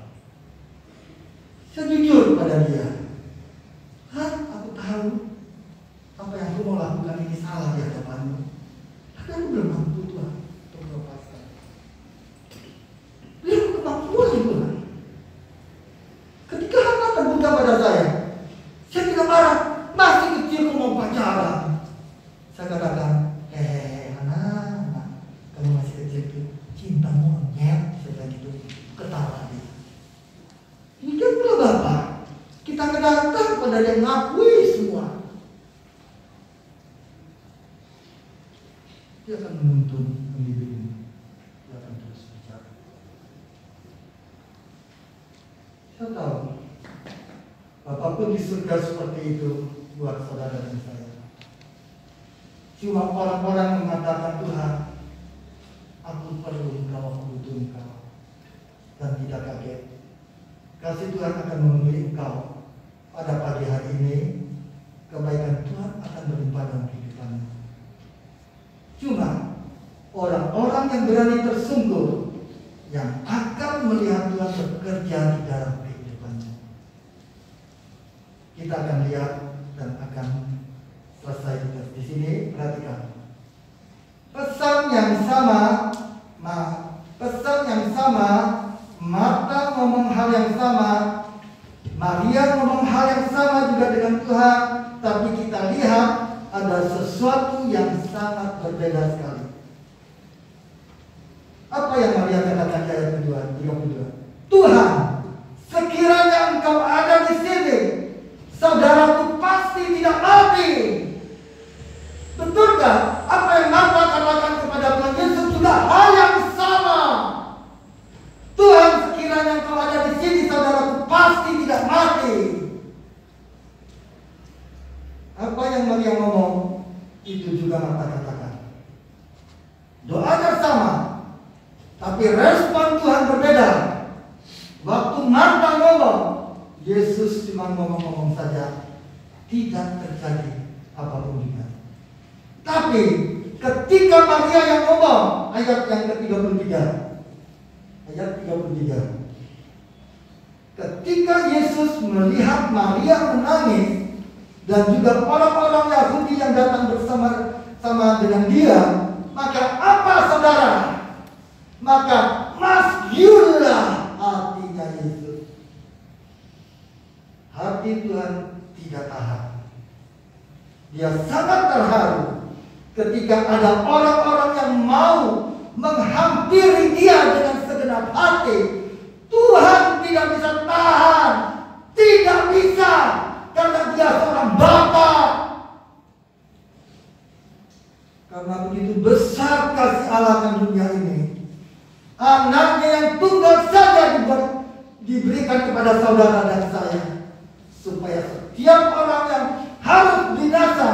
saya jujur pada dia. Aku tahu apa yang aku mau lakukan ini salah di hadapanmu. Tapi aku belum mampu, Tuhan, untuk melepaskan. Beri aku kemampuan, Tuhan. Ketika Hana terbuka pada saya tidak marah. Masih kecil kau mau pacaran. Saya katakan, Hana, kamu masih kecil tuh, cintamu monyet, saya bilang gitu, ketawa dia. Demikian pula Bapak, kita datang pada dia ngakui semua. Dia akan menuntun membimbingmu. Dia akan terus bicara. Saya tahu, Bapak pun di surga seperti itu buat saudara dan saya. Cuma orang-orang mengatakan, Tuhan, aku perlu engkau, aku butuh engkau. Dan tidak kaget, kasih Tuhan akan memenuhi engkau. Pada pagi hari ini, kebaikan Tuhan akan berlimpah dalam kehidupanmu. Cuma orang-orang yang berani tersungkur, yang akan melihat Tuhan bekerja di dalam kehidupannya. Kita akan lihat dan akan selesai di sini. Perhatikan pesan yang sama, Marta ngomong hal yang sama, Maria ngomong hal yang sama juga dengan Tuhan. Tapi kita lihat ada sesuatu yang sangat berbeda sekali. Apa yang Maria katakan di ayat 32? Tuhan, sekiranya engkau ada di sini, saudaraku pasti tidak mati. Betulkah apa yang Marta katakan kepada Tuhan Yesus juga hal yang sama? Tuhan, sekiranya engkau ada di sini, saudaraku pasti tidak mati. Apa yang Maria ngomong, itu juga Marta katakan. Doanya sama, tapi respon Tuhan berbeda. Waktu Marta ngomong, Yesus cuma ngomong-ngomong saja, tidak terjadi apapun juga. Tapi ketika Maria yang ngomong, ayat yang ke-33, ayat 33, ketika Yesus melihat Maria menangis dan juga orang-orang Yahudi yang datang bersama dengan dia, maka apa saudara? Maka masyurlah hatinya Yesus. Hati Tuhan tidak tahan. Dia sangat terharu ketika ada orang-orang yang mau menghampiri dia dengan segenap hati. Tuhan tidak bisa tahan, tidak bisa, karena dia seorang Bapa. Karena begitu besar kasih Allah akan dunia ini, anaknya yang tunggal saja diberikan kepada saudara dan saya, supaya setiap orang yang harus binasa,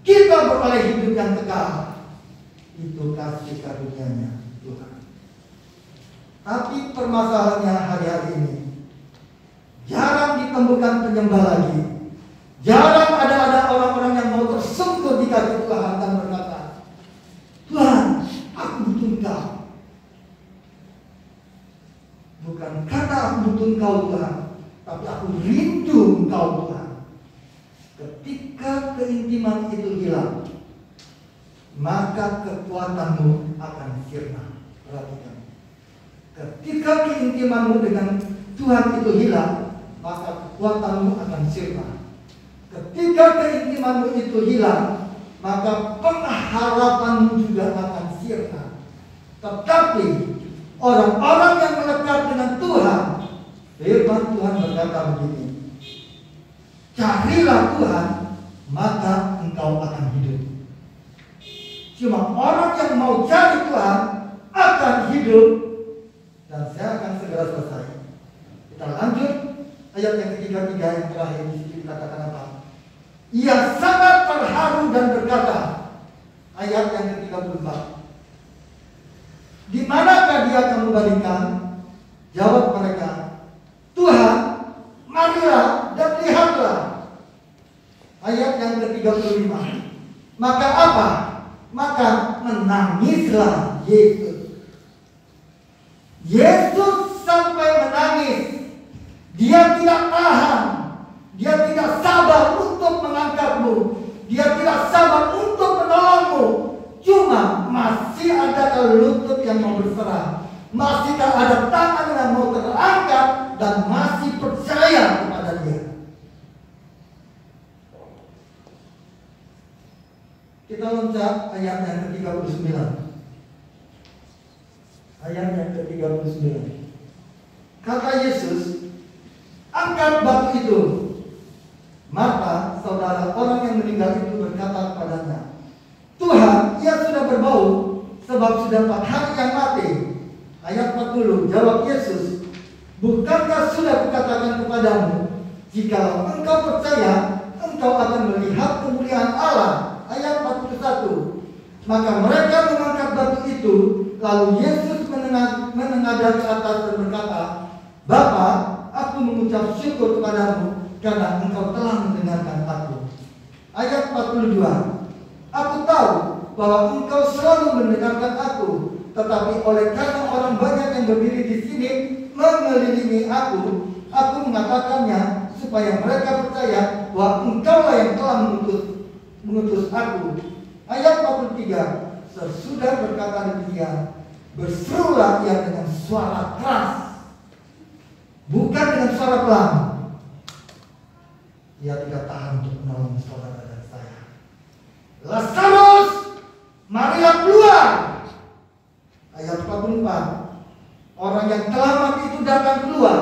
kita beroleh hidup yang kekal. Itu kasih karunia-Nya Tuhan. Tapi permasalahannya hari-hari ini, jarang ditemukan penyembah lagi hilang, maka kekuatanmu akan sirna. Perhatikan. Ketika keintimanmu dengan Tuhan itu hilang, maka kekuatanmu akan sirna. Ketika keintimanmu itu hilang, maka pengharapanmu juga akan sirna. Tetapi orang-orang yang melekat dengan Tuhan, firman Tuhan berkata begini, carilah Tuhan, maka engkau akan hidup. Cuma orang yang mau cari Tuhan akan hidup. Dan saya akan segera selesai. Kita lanjut ayat yang ketiga yang terakhir di sini dikatakan apa? Ia sangat terharu dan berkata, ayat yang ke-34, di manakah dia kamu balikan? Jawab mereka, Tuhan, marilah dan lihatlah. Ayat yang ke-35, maka apa? Maka menangislah Yesus. Yesus sampai menangis. Dia tidak tahan. Dia tidak sabar untuk mengangkatmu. Dia tidak sabar untuk menolongmu. Cuma masih ada lutut yang mau berserah. Masih ada tangan yang mau terangkat dan masih percaya kepada Dia. Kita loncat ayat yang ke-39. Ayat yang ke-39. Kata Yesus, angkat batu itu. Maka saudara orang yang meninggal itu berkata kepadanya, Tuhan, ia sudah berbau, sebab sudah 4 hari yang mati. Ayat 40, jawab Yesus, bukankah sudah kukatakan kepadamu, jikalau engkau percaya, engkau akan melihat kemuliaan Allah. Ayat 41, maka mereka mengangkat batu itu, lalu Yesus menengadah ke atas dan berkata, Bapa, aku mengucap syukur kepadamu, karena engkau telah mendengarkan aku. Ayat 42, aku tahu bahwa engkau selalu mendengarkan aku, tetapi oleh karena orang banyak yang berdiri di sini mengelilingi aku mengatakannya supaya mereka percaya bahwa engkaulah yang telah mengutus aku. Ayat 43, sesudah berkata demikian, berserulah ia dengan suara keras, bukan dengan suara pelan. Ia tidak tahan untuk menolong saudara dan saya. Lazarus, marilah keluar. Ayat 44, orang yang telah mati itu datang keluar,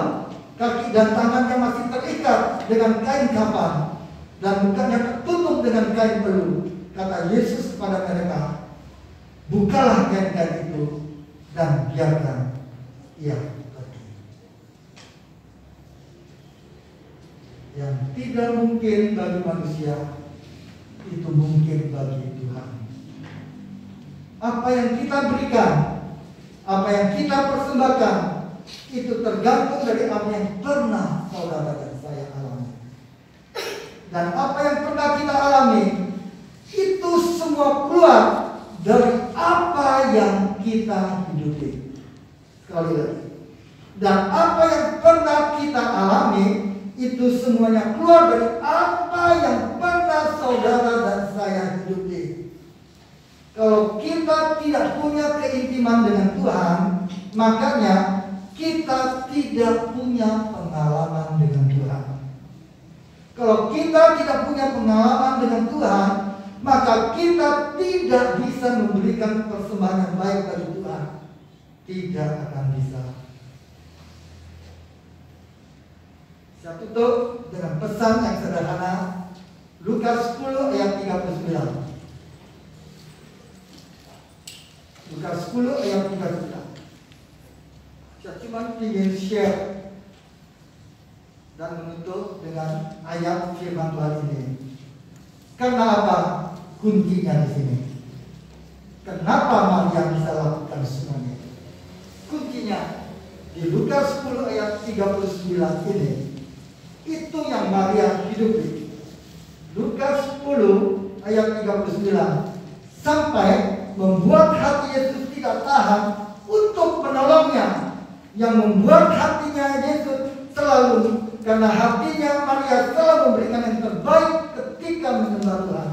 kaki dan tangannya masih terikat dengan kain kafan dan mukanya tertutup dengan kain peluh. Kata Yesus kepada mereka, bukalah kain-kain itu dan biarkan ia pergi. Yang tidak mungkin bagi manusia, itu mungkin bagi Tuhan. Apa yang kita berikan, apa yang kita persembahkan, itu tergantung dari apa yang pernah saudara dan saya alami. Dan apa yang pernah kita alami, itu semua keluar dari apa yang kita hidupi. Sekali lagi. Dan apa yang pernah kita alami, itu semuanya keluar dari apa yang pernah saudara dan saya hidupi. Kalau kita tidak punya keintiman dengan Tuhan, makanya kita tidak punya pengalaman dengan Tuhan. Kalau kita tidak punya pengalaman dengan Tuhan, maka kita tidak bisa memberikan persembahan yang baik bagi Tuhan. Tidak akan bisa. Saya tutup dengan pesan yang sederhana. Lukas 10 ayat 39. Lukas 10 ayat 39. Saya cuma ingin share dan menutup dengan ayat firman Tuhan ini. Karena apa? Kuncinya di sini. Kenapa Maria bisa lakukan semuanya? Kuncinya di Lukas 10 ayat 39 ini. Itu yang Maria hidupi. Lukas 10 ayat 39 sampai membuat hati Yesus tidak tahan untuk menolongnya. Yang membuat hatinya Yesus selalu, karena hatinya Maria selalu memberikan yang terbaik ketika menyembah Tuhan.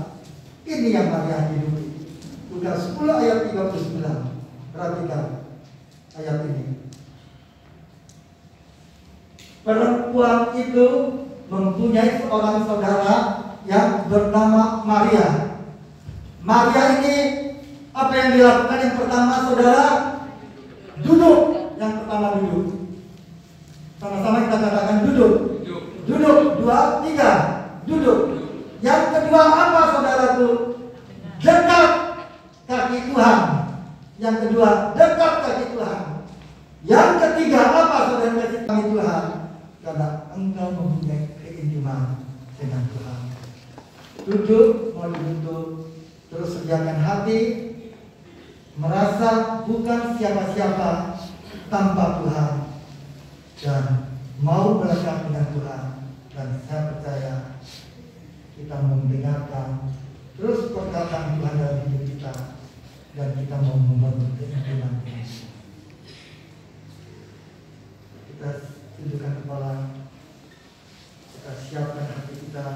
Ini yang Maria hidupi. Lukas 10 ayat 39. Perhatikan ayat ini. Perempuan itu mempunyai seorang saudara yang bernama Maria. Maria ini apa yang dilakukan? Yang pertama, saudara, duduk. Yang pertama duduk. Sama-sama kita katakan duduk. Duduk. 2, 3. Duduk. Yang kedua apa, saudaraku? Dekat kaki Tuhan. Yang kedua, dekat kaki Tuhan. Yang ketiga apa, saudara kasih kaki Tuhan? Karena engkau mempunyai keintiman dengan Tuhan. Duduk, mau duduk. Terus sediakan hati, merasa bukan siapa-siapa tanpa Tuhan, dan mau melekat dengan Tuhan. Dan saya percaya kita mau mendengarkan terus perkataan Tuhan dalam hidup kita, dan kita mau membangun keinginan ini. Kita tundukkan kepala, kita siapkan hati kita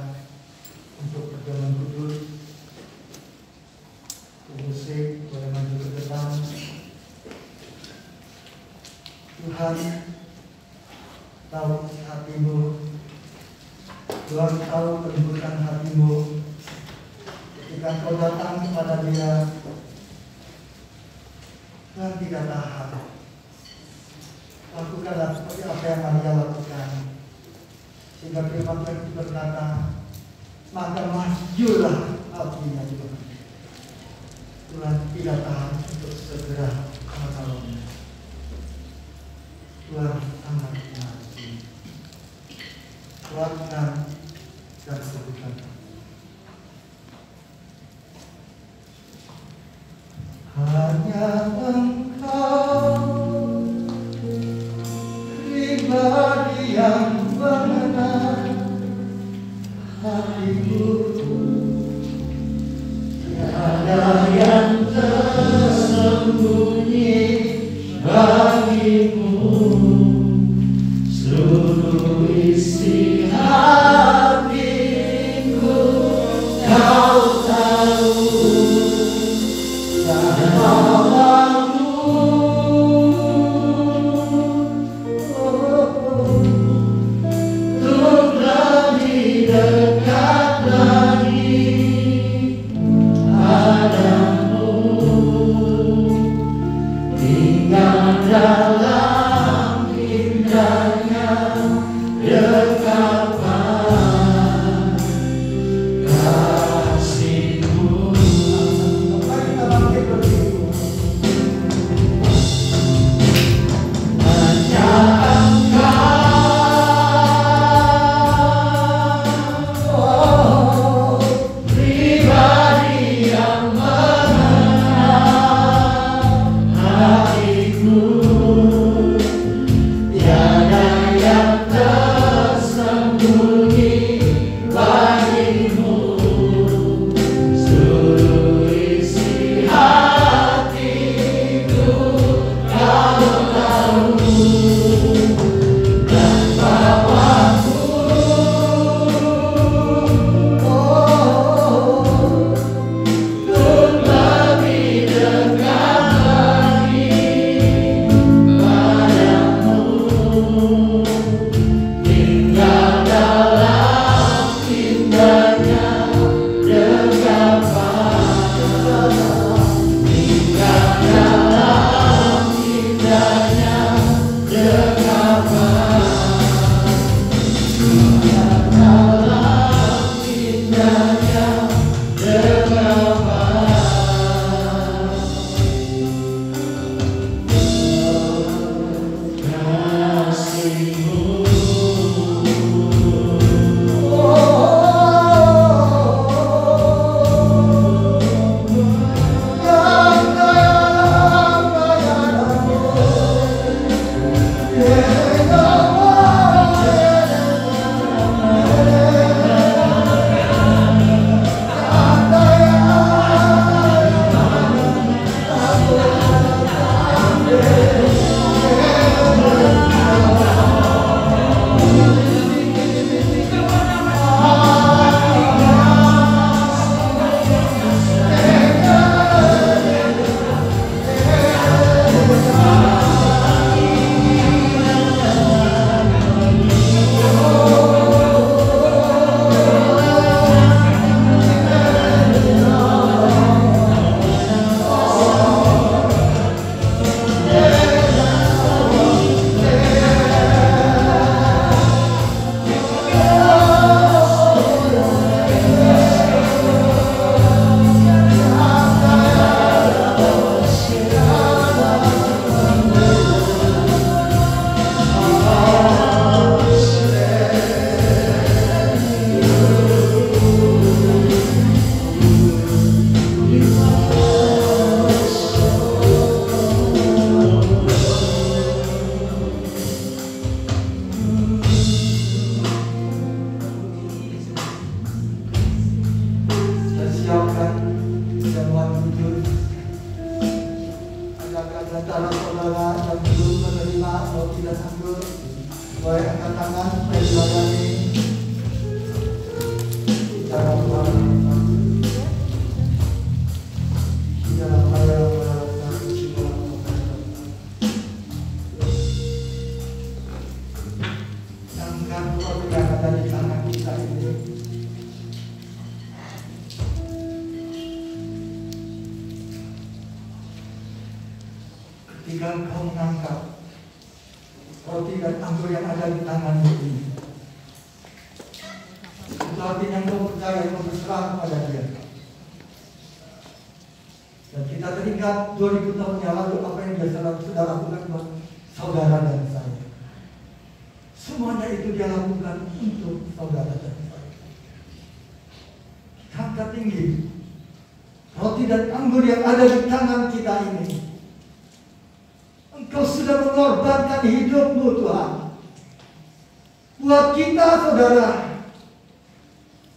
untuk perjamuan kudus. Musik boleh maju ke depan. Tuhan tahu hatimu, Tuhan tahu kelembutan hatimu. Ketika kau datang kepada Dia, Tuhan tidak tahan. Lakukanlah seperti apa yang Maria lakukan, sehingga firman Tuhan berkata, maka majulah hatinya Tuhan. Tuhan tidak tahan untuk segera menolongnya. Tuhan sangat mengasihi. Kuatkan dan sembuhkan. Hanya Engkau pribadi yang mengenal hatiku. Tiada yang tersembunyi bagimu, seluruh isi hatiku kau tahu. Tanpa waktu, untuk lebih dekat lagi padamu, tinggal dalam indahnya dekapan kasih-Mu. Mari kita bangkit berdiri. Hanya Engkau pribadi yang mengenal hatiku. saudara-saudara yang belum menerima roti dan anggur, boleh angkat tangan supaya dilayani. Di dalam Tuhan, di dalam angkat roti yang ada di tangan kita ini. Ketika engkau mengangkat roti dan anggur yang ada di tanganmu ini, itu artinya engkau percaya, engkau berserah kepada Dia. Dan kita teringat 2000 tahun yang lalu apa yang Dia sudah lakukan buat saudara dan saya. Semuanya itu Dia lakukan untuk saudara dan saya. Kita angkat tinggi roti dan anggur yang ada di tangan kita ini. Engkau sudah mengorbankan hidupmu, Tuhan. Buat kita, saudara.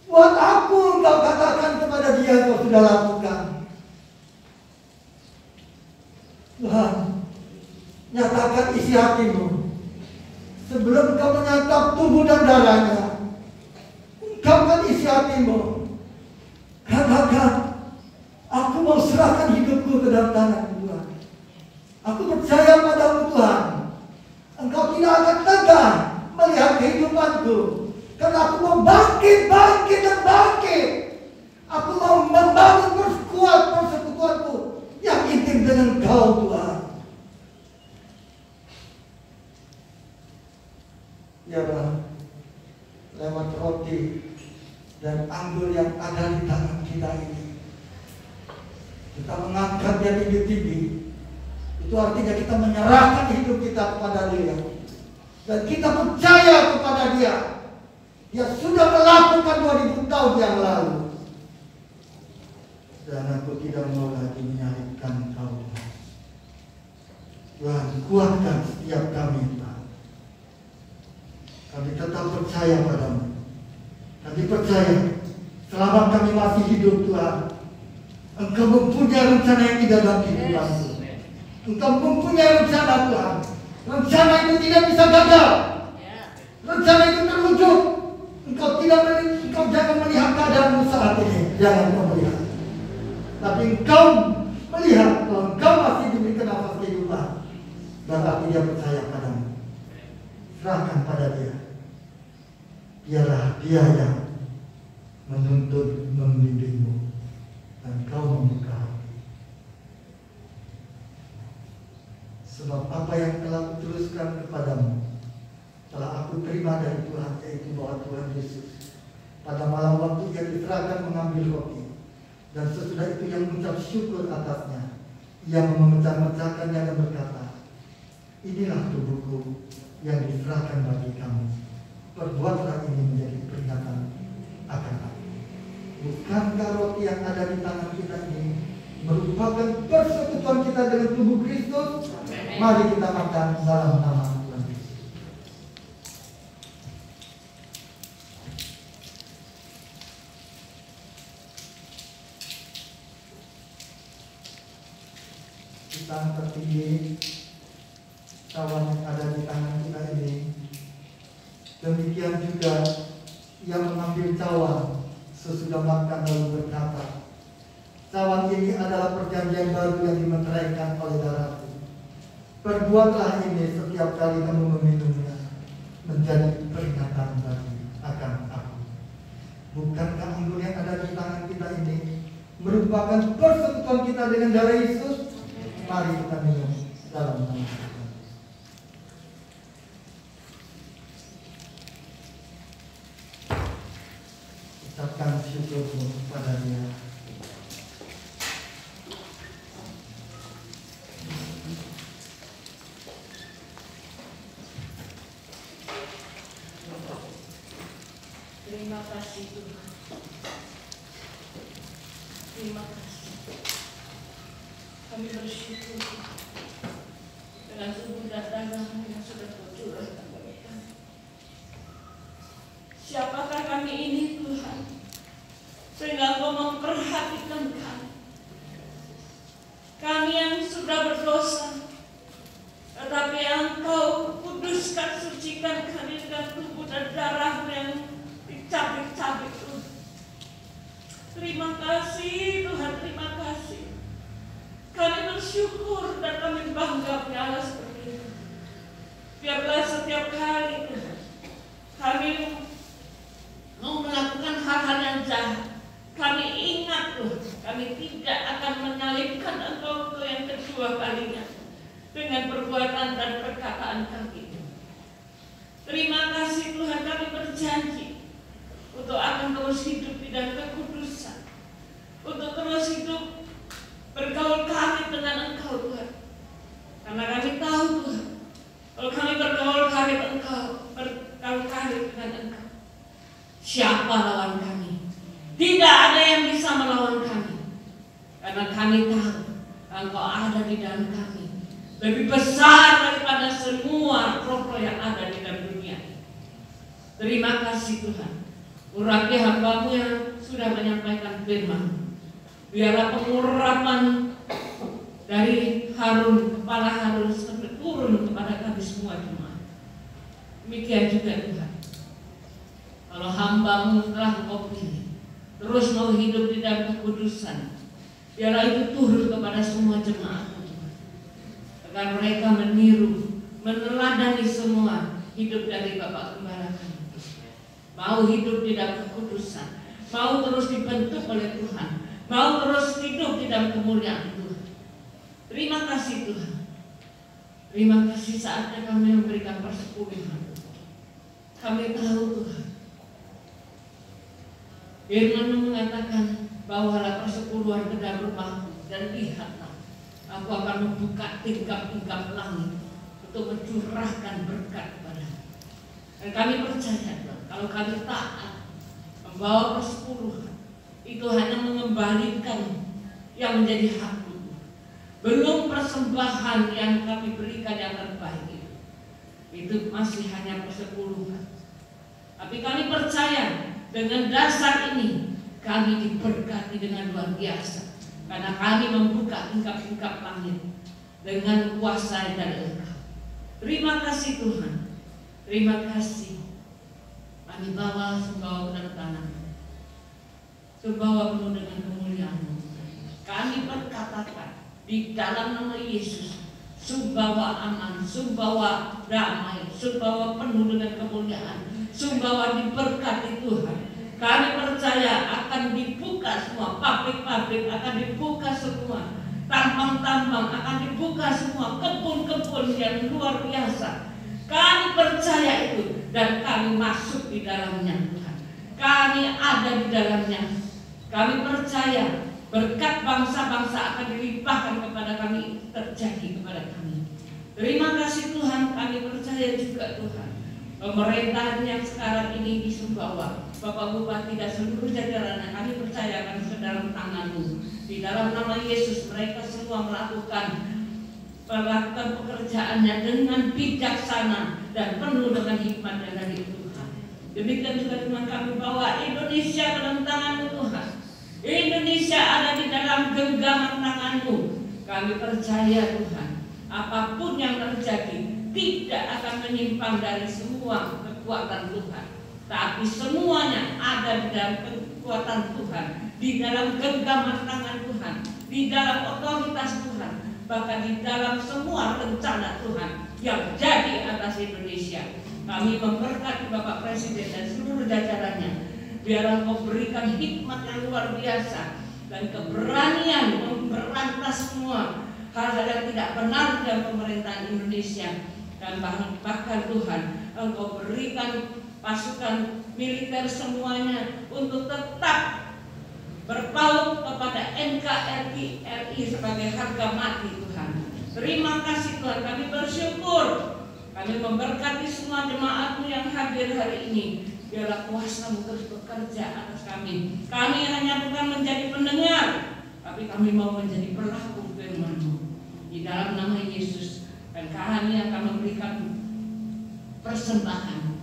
Buat aku, engkau katakan kepada Dia, engkau sudah lakukan. Tuhan, nyatakan isi hatimu. Sebelum engkau menyantap tubuh dan darahnya, ungkapkan isi hatimu. Katakan, aku mau serahkan hidupku ke dalam tangan Tuhan. Aku percaya padamu, Tuhan. Engkau tidak akan tegak melihat kehidupanku, karena aku mau bangkit dan bangkit. Aku mau membangun persekutuanku yang intim dengan Engkau, Tuhan. Ya Tuhan, lewat roti dan anggur yang ada di tangan kita ini, kita mengangkatnya tinggi-tinggi. Itu artinya kita menyerahkan hidup kita kepada Dia. Dan kita percaya kepada Dia. Dia sudah melakukan 2000 tahun yang lalu. Dan aku tidak mau lagi menyalibkan Kau. Tuhan, kuatkan setiap kami, Tuhan. Kami tetap percaya padamu. Kami percaya selama kami masih hidup, Tuhan, Engkau mempunyai rencana yang indah dalam kehidupanku. Engkau mempunyai rencana, Tuhan. Rencana itu tidak bisa gagal. Rencana itu terwujud. Engkau jangan melihat keadaanmu saat ini. Jangan kau melihat. Tapi engkau melihat bahwa engkau masih diberikan nafas kehidupan. Berarti Dia percaya padamu. Serahkan pada Dia. Biarlah Dia yang menuntun, membimbingmu. Dan kau membuka hati. Sebab apa yang telah kuteruskan kepadamu telah aku terima dari Tuhan, yaitu bahwa Tuhan Yesus pada malam waktu Ia diserahkan mengambil roti, dan sesudah itu Ia mengucap syukur atasnya. Ia memecah-mecahkannya dan berkata, inilah tubuhku yang diserahkan bagi kamu. Perbuatlah ini menjadi peringatan akan aku. Bukankah roti yang ada di tangan kita ini merupakan persekutuan kita dengan tubuh Kristus? Mari kita makan dalam nama Tuhan Yesus. Kita angkat tinggi cawan yang ada di tangan kita ini. Demikian juga Ia mengambil cawan sesudah makan lalu berkata, cawan ini adalah perjanjian baru yang dimeteraikan oleh darahku. Perbuatlah ini setiap kali kamu meminumnya, menjadi peringatan bagi akan aku. Bukankah anggur yang ada di tangan kita ini merupakan persekutuan kita dengan darah Yesus? Mari kita minum dalam nama Tuhan. Ucapkan syukurmu kepada Dia. Terima kasih Tuhan. Terima kasih. Kami bersyukur dengan tubuh dan darah-Mu yang sudah Kau curahkan bagi kami. Siapakah kami ini Tuhan, sehingga Kau memperhatikan kami. Kami yang sudah berdosa, Terima kasih Tuhan, terima kasih. Kami bersyukur dan kami bangga punya Allah seperti itu. Biarlah setiap kali Tuhan, kami mau melakukan hal-hal yang jahat, kami ingat Tuhan, kami tidak akan menyalibkan Engkau untuk yang kedua kalinya dengan perbuatan dan perkataan kami. Terima kasih Tuhan, kami berjanji untuk akan terus hidup di dalam kekudusan, untuk terus hidup bergaul karib dengan Engkau Tuhan. Karena kami tahu Tuhan, kalau kami bergaul karib dengan Engkau, siapa lawan kami? Tidak ada yang bisa melawan kami. Karena kami tahu Engkau ada di dalam kami, lebih besar daripada semua roh-roh yang ada di dalam dunia. Terima kasih Tuhan. Urapi hamba-Mu yang sudah menyampaikan firman. Biarlah pengurapan dari Harun, kepala Harun, sampai turun kepada kami semua jemaat. Demikian juga Tuhan, kalau hamba-Mu telah Engkau pilih, terus mau hidup di dalam kekudusan, biarlah itu turun kepada semua jemaat-Mu Tuhan, agar mereka meniru, meneladani semua hidup dari Bapak Gembala kami. Mau hidup di dalam kekudusan, mau terus dibentuk oleh Tuhan, mau terus hidup di dalam kemuliaan Tuhan. Terima kasih Tuhan. Terima kasih saatnya kami memberikan persepuluhan. Kami tahu Tuhan, firman-Mu mengatakan, bawalah persepuluhan ke dalam rumahmu dan lihatlah, aku akan membuka tingkap-tingkap langit untuk mencurahkan berkat kepadamu. Dan kami percaya Tuhan, kalau kami taat membawa persepuluhan, itu hanya mengembalikan yang menjadi hak Tuhan. Belum persembahan yang kami berikan yang terbaik itu masih hanya persepuluhan. Tapi kami percaya dengan dasar ini kami diberkati dengan luar biasa, karena kami membuka tingkap-tingkap langit dengan kuasa dari Engkau. Terima kasih Tuhan. Terima kasih. Kami bawa sumbawa dalam tangan-Mu, sumbawa penuh dengan kemuliaan-Mu. Kami berkatakan di dalam nama Yesus, sumbawa aman, sumbawa damai, sumbawa penuh dengan kemuliaan, sumbawa diberkati Tuhan. Kami percaya akan dibuka semua pabrik-pabrik, akan dibuka semua tambang-tambang, akan dibuka semua kebun-kebun yang luar biasa. Kami percaya itu dan kami masuk di dalamnya Tuhan. Kami ada di dalamnya. Kami percaya berkat bangsa-bangsa akan dilimpahkan kepada kami, terjadi kepada kami. Terima kasih Tuhan. Kami percaya juga Tuhan, pemerintahan yang sekarang ini di Sumbawa, Bapak Bupati dan seluruh jajarannya, kami percaya akan ke dalam tangan-Mu. Di dalam nama Yesus mereka semua melakukan pekerjaannya dengan bijaksana dan penuh dengan hikmat dari Tuhan. Demikian juga Tuhan, kami bawa Indonesia ke dalam tangan-Mu Tuhan. Indonesia ada di dalam genggaman tangan-Mu. Kami percaya Tuhan, apapun yang terjadi tidak akan menyimpang dari semua kekuatan Tuhan, tapi semuanya ada di dalam kekuatan Tuhan, di dalam genggaman tangan Tuhan, di dalam otoritas Tuhan, bahkan di dalam semua rencana Tuhan yang jadi atas Indonesia. Kami memberkati Bapak Presiden dan seluruh jajarannya. Biar Engkau berikan hikmat yang luar biasa dan keberanian memberantas semua hal-hal yang tidak benar dalam pemerintahan Indonesia. Dan bahkan Tuhan, Engkau berikan pasukan militer semuanya untuk tetap berpaut kepada NKRI sebagai harga mati Tuhan. Terima kasih Tuhan, kami bersyukur. Kami memberkati semua jemaat-Mu yang hadir hari ini. Biarlah kuasa-Mu terus bekerja atas kami. Kami hanya bukan menjadi pendengar, tapi kami mau menjadi pelaku firman-Mu. Di dalam nama Yesus, dan kami akan memberikan persembahan,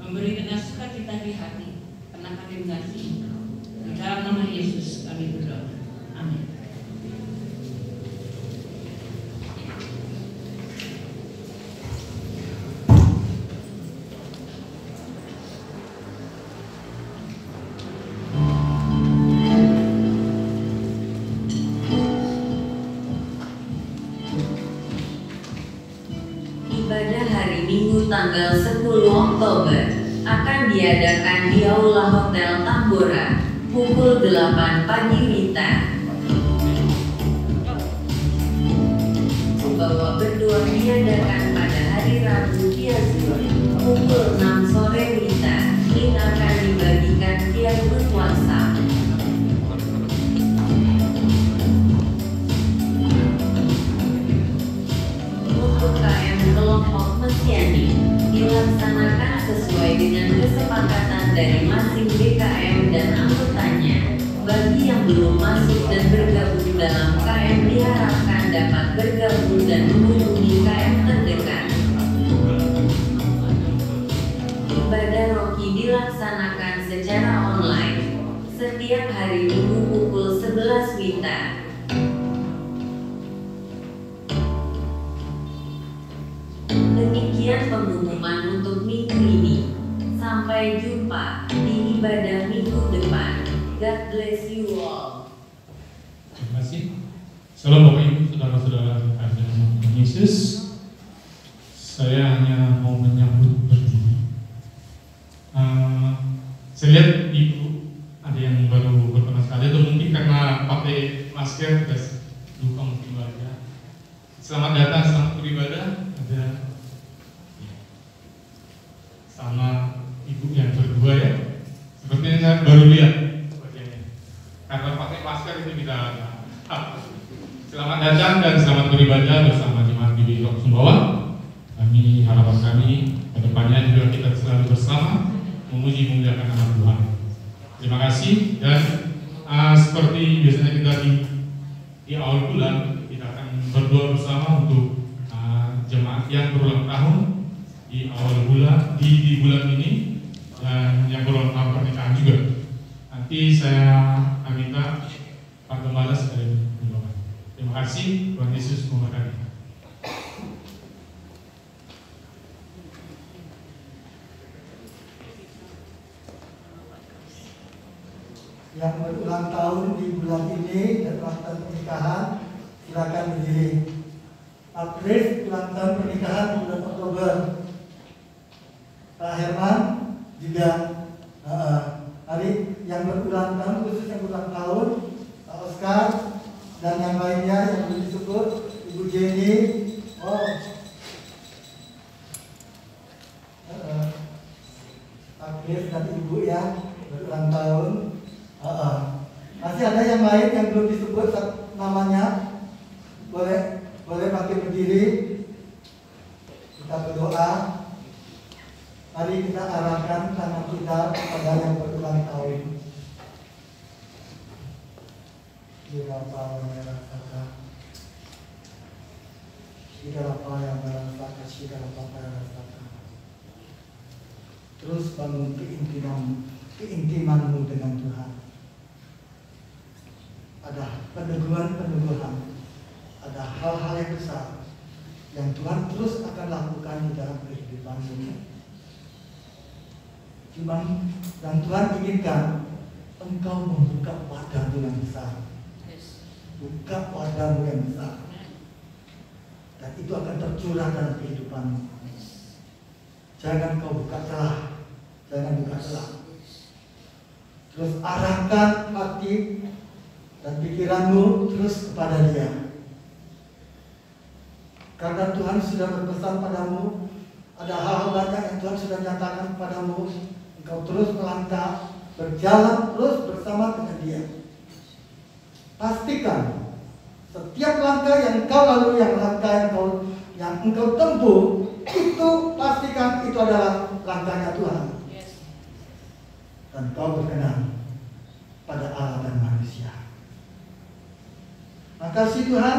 memberi dengan sukacita di hati, karena kami mengasihi Engkau. Di dalam nama Yesus kami berdoa. Amin. tanggal 10 Oktober akan diadakan di Aula Hotel Tambora pukul 8 pagi WITA. Bahwa berdoa diadakan pada hari Rabu via Zoom pukul 6 sore WITA. Link akan dibagikan via grup WhatsApp. Untuk KM kelompok Mesiani dilaksanakan sesuai dengan kesepakatan dari masing BKM dan anggotanya. Bagi yang belum masuk dan bergabung dalam KM diharapkan dapat bergabung dan menghubungi KM terdekat. Ibadah Roki dilaksanakan secara online setiap hari Minggu pukul 11 WITA. Demikian pengumuman untuk minggu ini. Sampai jumpa di ibadah minggu depan. God bless you all. Terima kasih. Salam Bapak Ibu, saudara-saudara dalam Tuhan Yesus. Saya hanya mau menyambut berdiri. Saya lihat Ibu ada yang baru pertama sekali, atau mungkin karena pakai masker, terus lupa mungkin warga. Selamat datang, selamat beribadah. Ada sama Ibu yang berdua ya. Sepertinya saya baru lihat wajahnya. Karena pakai masker itu kita. Selamat datang dan selamat beribadah bersama jemaat GBI Rock Sumbawa. Kami harapan kami kedepannya juga kita selalu bersama memuji memuliakan nama Tuhan. Terima kasih dan seperti biasanya kita di awal bulan kita akan berdoa bersama untuk jemaat yang berulang tahun di awal bulan di bulan ini dan yang berulang tahun pernikahan juga. Nanti saya minta Pak Gembala sekali mendoakan. Terima kasih, Tuhan Yesus memberkati. Yang berulang tahun di bulan ini dan ulang tahun pernikahan, silakan berdiri. Apris ulang tahun pernikahan di bulan Oktober. Pak Herman juga hari yang berulang tahun, khusus yang berulang tahun, Pak Oscar dan yang lainnya yang belum disebut, Ibu Jenny, Apris dan Ibu ya berulang tahun. Masih ada yang lain yang belum disebut namanya, boleh makin berdiri. Kita berdoa. Mari kita arahkan tangan kita kepada yang berulang tahun. Terus bangun keintimanmu dengan Tuhan. Ada peneguhan, ada hal-hal yang besar yang Tuhan terus akan lakukan di dalam kehidupanmu. Dan Tuhan inginkan engkau membuka wadahmu yang besar. Buka wadahmu yang besar. Dan itu akan tercurah dalam kehidupanmu. Jangan kau buka celah. Terus arahkan hati dan pikiranmu terus kepada Dia. Karena Tuhan sudah berpesan padamu, ada hal-hal banyak yang Tuhan sudah nyatakan kepadamu. Engkau terus melangkah, berjalan terus bersama dengan Dia. Pastikan setiap langkah yang engkau lalui, yang engkau tempuh, itu pastikan itu adalah langkahnya Tuhan. Dan kau berkenan pada Allah dan manusia. Makasih Tuhan,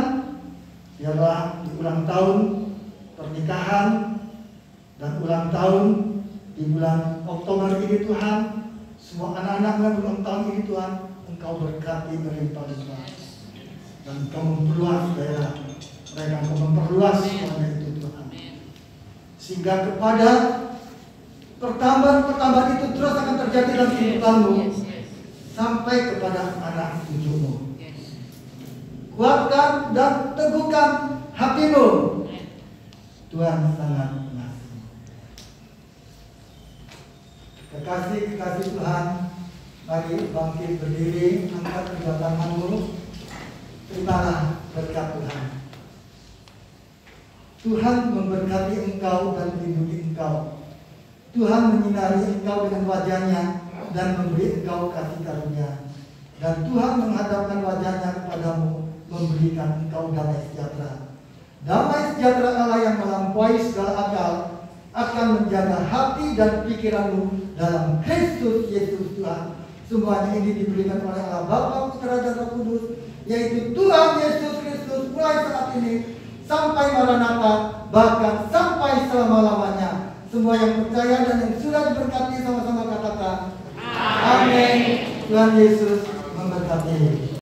biarlah di ulang tahun pernikahan dan ulang tahun di bulan Oktober ini Tuhan, semua anak-anak yang berulang tahun ini Tuhan, Engkau berkati melimpah-limpah. Dan Engkau memperluas daerah mereka, Engkau memperluas semuanya itu Tuhan. Sehingga kepada pertambahan itu terus akan terjadi dalam kehidupanmu sampai kepada anak cucumu. Kuatkan dan teguhkan hatimu. Tuhan sangat mengasihi. Kekasih Tuhan, mari bangkit berdiri, angkat kedua tanganmu, terimalah berkat Tuhan. Tuhan memberkati engkau dan melindungi engkau. Tuhan menyinari engkau dengan wajahnya dan memberi engkau kasih karunia. Dan Tuhan menghadapkan wajahnya kepadamu, memberikan engkau damai sejahtera. Damai sejahtera Allah yang melampaui segala akal akan menjaga hati dan pikiranmu dalam Kristus Yesus Tuhan. Semuanya ini diberikan oleh Allah Bapa, Putra dan Roh Kudus, yaitu Tuhan Yesus Kristus mulai saat ini sampai Maranatha, bahkan sampai selama-lamanya. Semua yang percaya dan yang sudah diberkati sama-sama katakan amin. Tuhan Yesus memberkati.